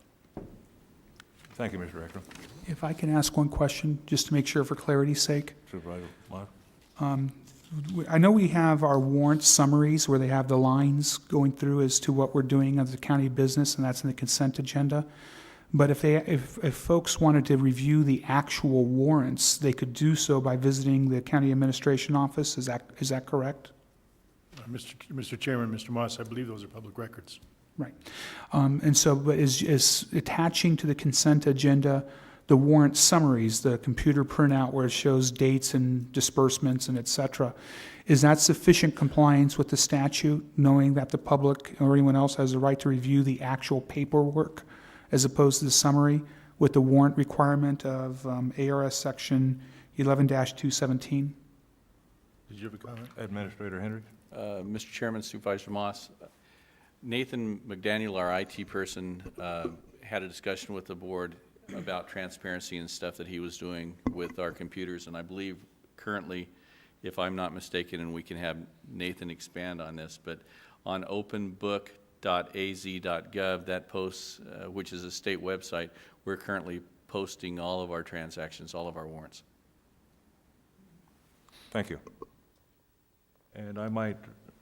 S1: Thank you, Mr. Ekstrom.
S3: If I can ask one question, just to make sure for clarity's sake.
S1: Supervisor Moss?
S3: I know we have our warrant summaries where they have the lines going through as to what we're doing as a county business, and that's in the consent agenda. But if folks wanted to review the actual warrants, they could do so by visiting the county administration office. Is that correct?
S13: Mr. Chairman, Mr. Moss, I believe those are public records.
S3: Right. And so, but is attaching to the consent agenda the warrant summaries, the computer printout where it shows dates and disbursements and et cetera, is that sufficient compliance with the statute, knowing that the public or anyone else has the right to review the actual paperwork as opposed to the summary with the warrant requirement of ARS section 11-217?
S13: Did you have a comment?
S1: Administrator Hendricks?
S6: Mr. Chairman, Supervisor Moss, Nathan McDaniel, our IT person, had a discussion with the board about transparency and stuff that he was doing with our computers, and I believe currently if I'm not mistaken, and we can have Nathan expand on this, but on openbook.az.gov, that posts, which is a state website, we're currently posting all of our transactions, all of our warrants.
S1: Thank you. And I might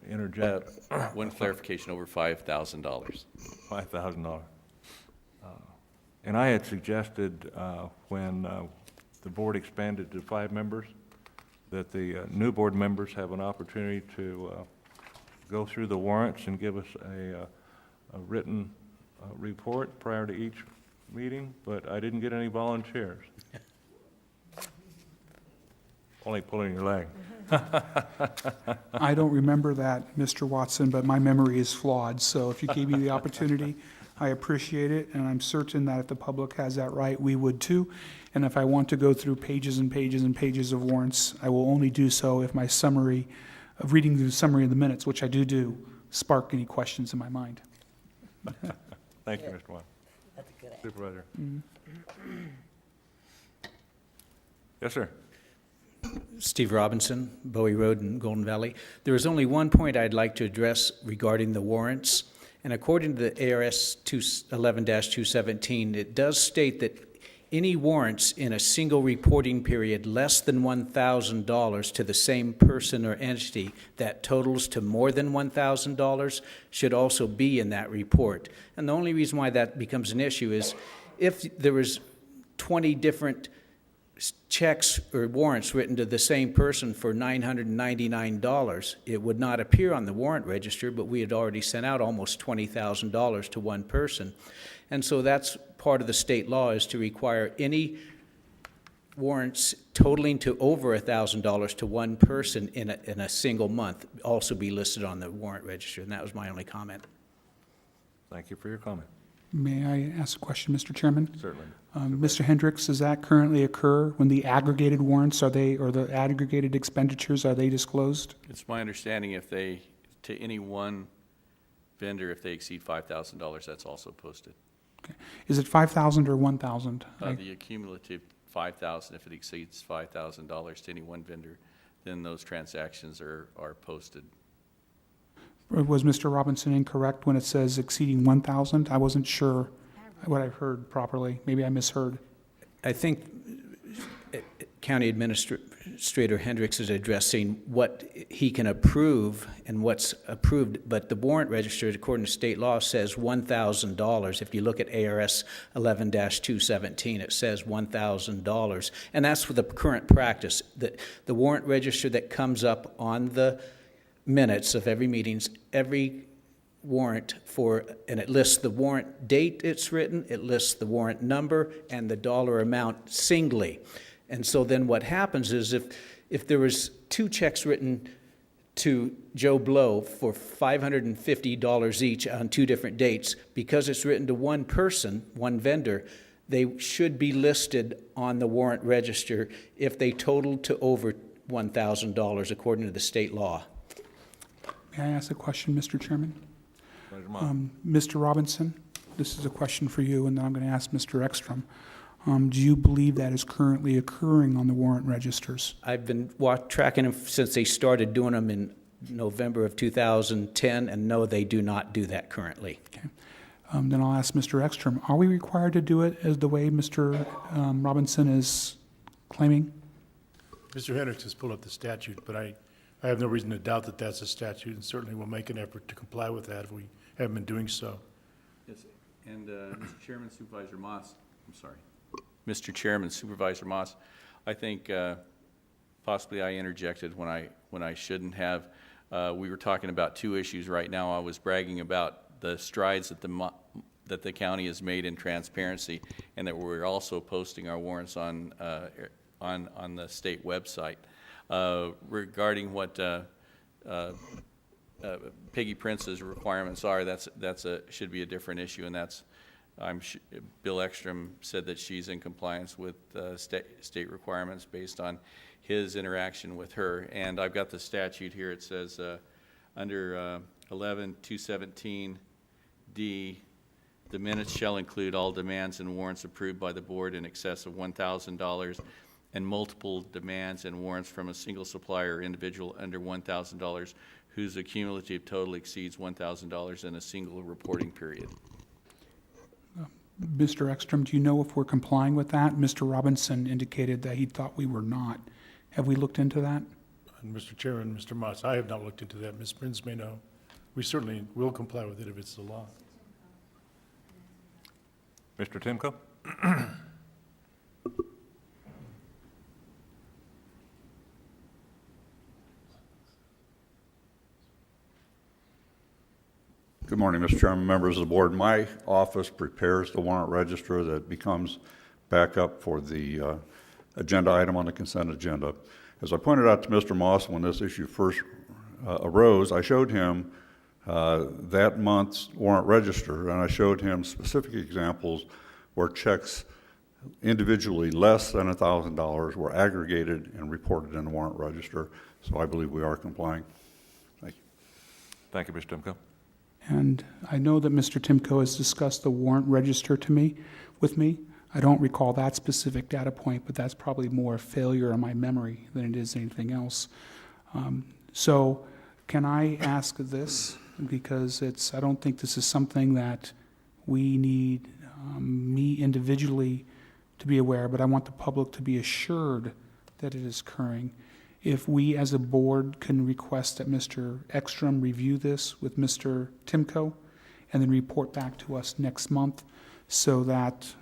S1: interject.
S6: One clarification, over $5,000.
S1: $5,000. And I had suggested when the board expanded to 5 members, that the new board members have an opportunity to go through the warrants and give us a written report prior to each meeting, but I didn't get any volunteers. Only pulling your leg.
S3: I don't remember that, Mr. Watson, but my memory is flawed, so if you gave me the opportunity, I appreciate it, and I'm certain that if the public has that right, we would too. And if I want to go through pages and pages and pages of warrants, I will only do so if my summary, of reading the summary of the minutes, which I do, spark any questions in my mind.
S1: Thank you, Mr. Watson.
S10: That's a good answer.
S1: Supervisor. Yes, sir.
S12: Steve Robinson, Bowie Road in Golden Valley. There is only one point I'd like to address regarding the warrants. And according to the ARS 11-217, it does state that any warrants in a single reporting period less than $1,000 to the same person or entity that totals to more than $1,000 should also be in that report. And the only reason why that becomes an issue is if there was 20 different checks or warrants written to the same person for $999, it would not appear on the warrant register, but we had already sent out almost $20,000 to one person. And so that's part of the state law, is to require any warrants totaling to over $1,000 to one person in a single month also be listed on the warrant register, and that was my only comment.
S1: Thank you for your comment.
S3: May I ask a question, Mr. Chairman?
S1: Certainly.
S3: Mr. Hendricks, does that currently occur when the aggregated warrants, or the aggregated expenditures, are they disclosed?
S6: It's my understanding if they, to any one vendor, if they exceed $5,000, that's also posted.
S3: Okay. Is it 5,000 or 1,000?
S6: The accumulative 5,000, if it exceeds $5,000 to any one vendor, then those transactions are posted.
S3: Was Mr. Robinson incorrect when it says exceeding 1,000? I wasn't sure what I heard properly. Maybe I misheard.
S12: I think County Administrator Hendricks is addressing what he can approve and what's approved, but the warrant register, according to state law, says $1,000. If you look at ARS 11-217, it says $1,000. And that's for the current practice. The warrant register that comes up on the minutes of every meetings, every warrant and it lists the warrant date it's written, it lists the warrant number and the dollar amount singly. And so then what happens is if there was 2 checks written to Joe Blow for $550 each on 2 different dates, because it's written to one person, one vendor, they should be listed on the warrant register if they total to over $1,000 according to the state law.
S3: May I ask a question, Mr. Chairman? Mr. Robinson, this is a question for you, and then I'm going to ask Mr. Ekstrom. Do you believe that is currently occurring on the warrant registers?
S12: I've been tracking them since they started doing them in November of 2010, and no, they do not do that currently.
S3: Okay. Then I'll ask Mr. Ekstrom. Are we required to do it as the way Mr. Robinson is claiming?
S13: Mr. Hendricks has pulled up the statute, but I have no reason to doubt that that's a statute, and certainly we'll make an effort to comply with that if we haven't been doing so.
S6: Yes, and Mr. Chairman, Supervisor Moss, I'm sorry. Mr. Chairman, Supervisor Moss, I think possibly I interjected when I shouldn't have. We were talking about 2 issues right now. I was bragging about the strides that the county has made in transparency, and that we're also posting our warrants on the state website. Regarding what Peggy Prince's requirements are, should be a different issue, and that's Bill Ekstrom said that she's in compliance with state requirements based on his interaction with her. And I've got the statute here. It says under 11-217D, the minutes shall include all demands and warrants approved by the board in excess of $1,000, and multiple demands and warrants from a single supplier or individual under $1,000 whose accumulative total exceeds $1,000 in a single reporting period.
S3: Mr. Ekstrom, do you know if we're complying with that? Mr. Robinson indicated that he thought we were not. Have we looked into that?
S13: And Mr. Chairman, Mr. Moss, I have not looked into that. Ms. Prince may know. We certainly will comply with it if it's the law.
S1: Mr. Timko?
S16: Good morning, Mr. Chairman, members of the board. My office prepares the warrant register that becomes backup for the agenda item on the consent agenda. As I pointed out to Mr. Moss when this issue first arose, I showed him that month's warrant register, and I showed him specific examples where checks individually less than $1,000 were aggregated and reported in the warrant register. So I believe we are complying. Thank you.
S1: Thank you, Mr. Timko.
S3: And I know that Mr. Timko has discussed the warrant register with me. I don't recall that specific data point, but that's probably more a failure in my memory than it is anything else. So can I ask this? Because I don't think this is something that we need me individually to be aware, but I want the public to be assured that it is occurring. If we as a board can request that Mr. Ekstrom review this with Mr. Timko and then report back to us next month so that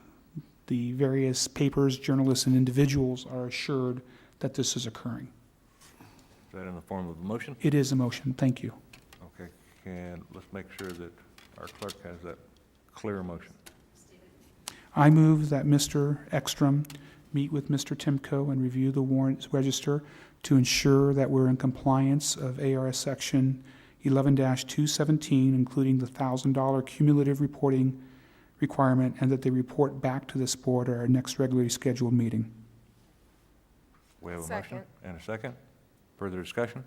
S3: the various papers, journalists, and individuals are assured that this is occurring.
S1: Is that in the form of a motion?
S3: It is a motion. Thank you.
S1: Okay, let's make sure that our clerk has that clear motion.
S3: I move that Mr. Ekstrom meet with Mr. Timko and review the warrant register to ensure that we're in compliance of ARS Section 11-217, including the $1,000 cumulative reporting requirement, and that they report back to this board at our next regularly scheduled meeting.
S1: We have a motion and a second. Further discussion?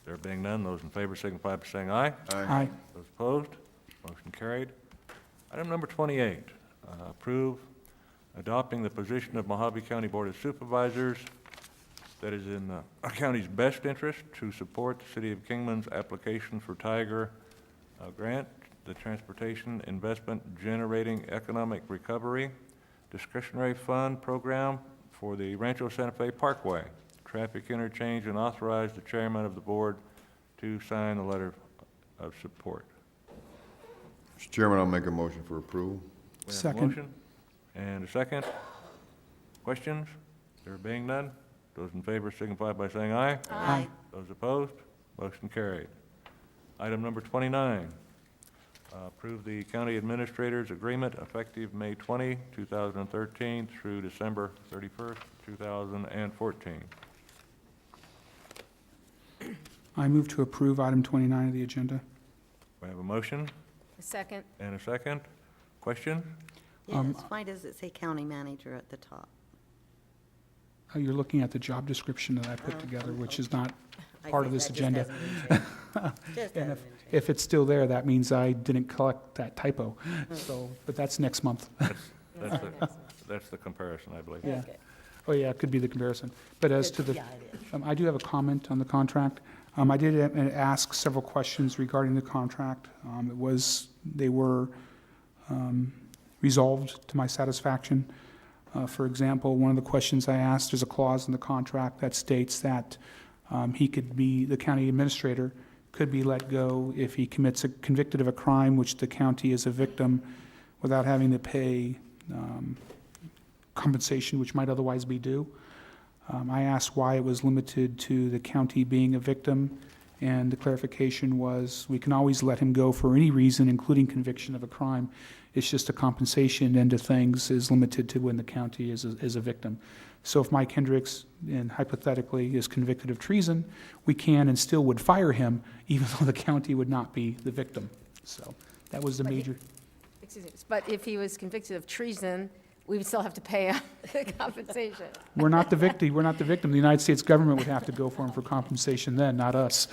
S1: There being none, those in favor signify by saying aye.
S3: Aye.
S1: Those opposed? Motion carried. Item number 28, approve adopting the position of Mohave County Board of Supervisors that is in our county's best interest to support the City of Kingman's application for Tiger grant, the Transportation Investment Generating Economic Recovery Discretionary Fund Program for the Rancho Santa Fe Parkway traffic interchange, and authorize the chairman of the board to sign the letter of support.
S5: Mr. Chairman, I'll make a motion for approval.
S1: We have a
S3: Second.
S1: motion and a second. Questions? There being none, those in favor signify by saying aye.
S10: Aye.
S1: Those opposed, motion carried. Item number 29, approve the county administrator's agreement effective May 20, 2013 through December 31st, 2014.
S3: I move to approve item 29 of the agenda.
S1: We have a motion
S4: Second.
S1: and a second. Question?
S10: Yes, why does it say county manager at the top?
S3: You're looking at the job description that I put together, which is not
S10: I
S3: part of
S10: think
S3: this
S10: that just
S3: agenda.
S10: hasn't been changed. Just
S3: And
S10: hasn't been
S3: if it's still there, that means I didn't collect that typo. So, but that's next month.
S1: That's the comparison, I believe.
S3: Yeah. Oh, yeah, it could be the comparison. But as to the,
S10: Yeah, it is.
S3: I do have a comment on the contract. I did ask several questions regarding the contract. They were resolved to my satisfaction. For example, one of the questions I asked, there's a clause in the contract that states that the county administrator could be let go if he convicted of a crime which the county is a victim without having to pay compensation which might otherwise be due. I asked why it was limited to the county being a victim, and the clarification was we can always let him go for any reason, including conviction of a crime. It's just a compensation end of things is limited to when the county is a victim. So if Mike Hendricks, and hypothetically, is convicted of treason, we can and still would fire him, even though the county would not be the victim. So that was the major.
S4: Excuse me, but if he was convicted of treason, we would still have to pay him the compensation.
S3: We're not the victim. We're not the victim. The United States government would have to go for him for compensation then, not us.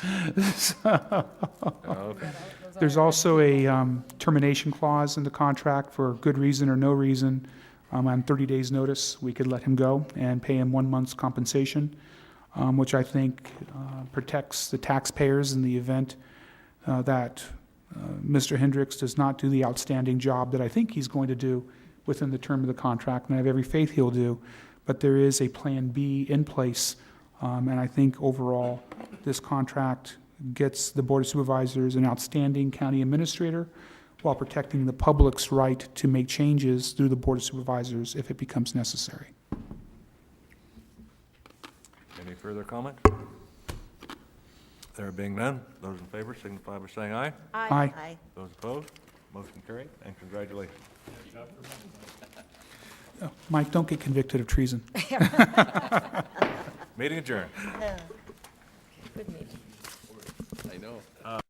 S3: There's also a termination clause in the contract for good reason or no reason. On 30 days' notice, we could let him go and pay him 1 month's compensation, which I think protects the taxpayers in the event that Mr. Hendricks does not do the outstanding job that I think he's going to do within the term of the contract, and I have every faith he'll do. But there is a Plan B in place, and I think overall, this contract gets the Board of Supervisors an outstanding county administrator while protecting the public's right to make changes through the Board of Supervisors if it becomes necessary.
S1: Any further comment? There being none, those in favor signify by saying aye.
S3: Aye.
S10: Aye.
S1: Those opposed, motion carried, and congratulations.
S3: Mike, don't get convicted of treason.
S1: Meeting adjourned.
S10: Good meeting.
S6: I know.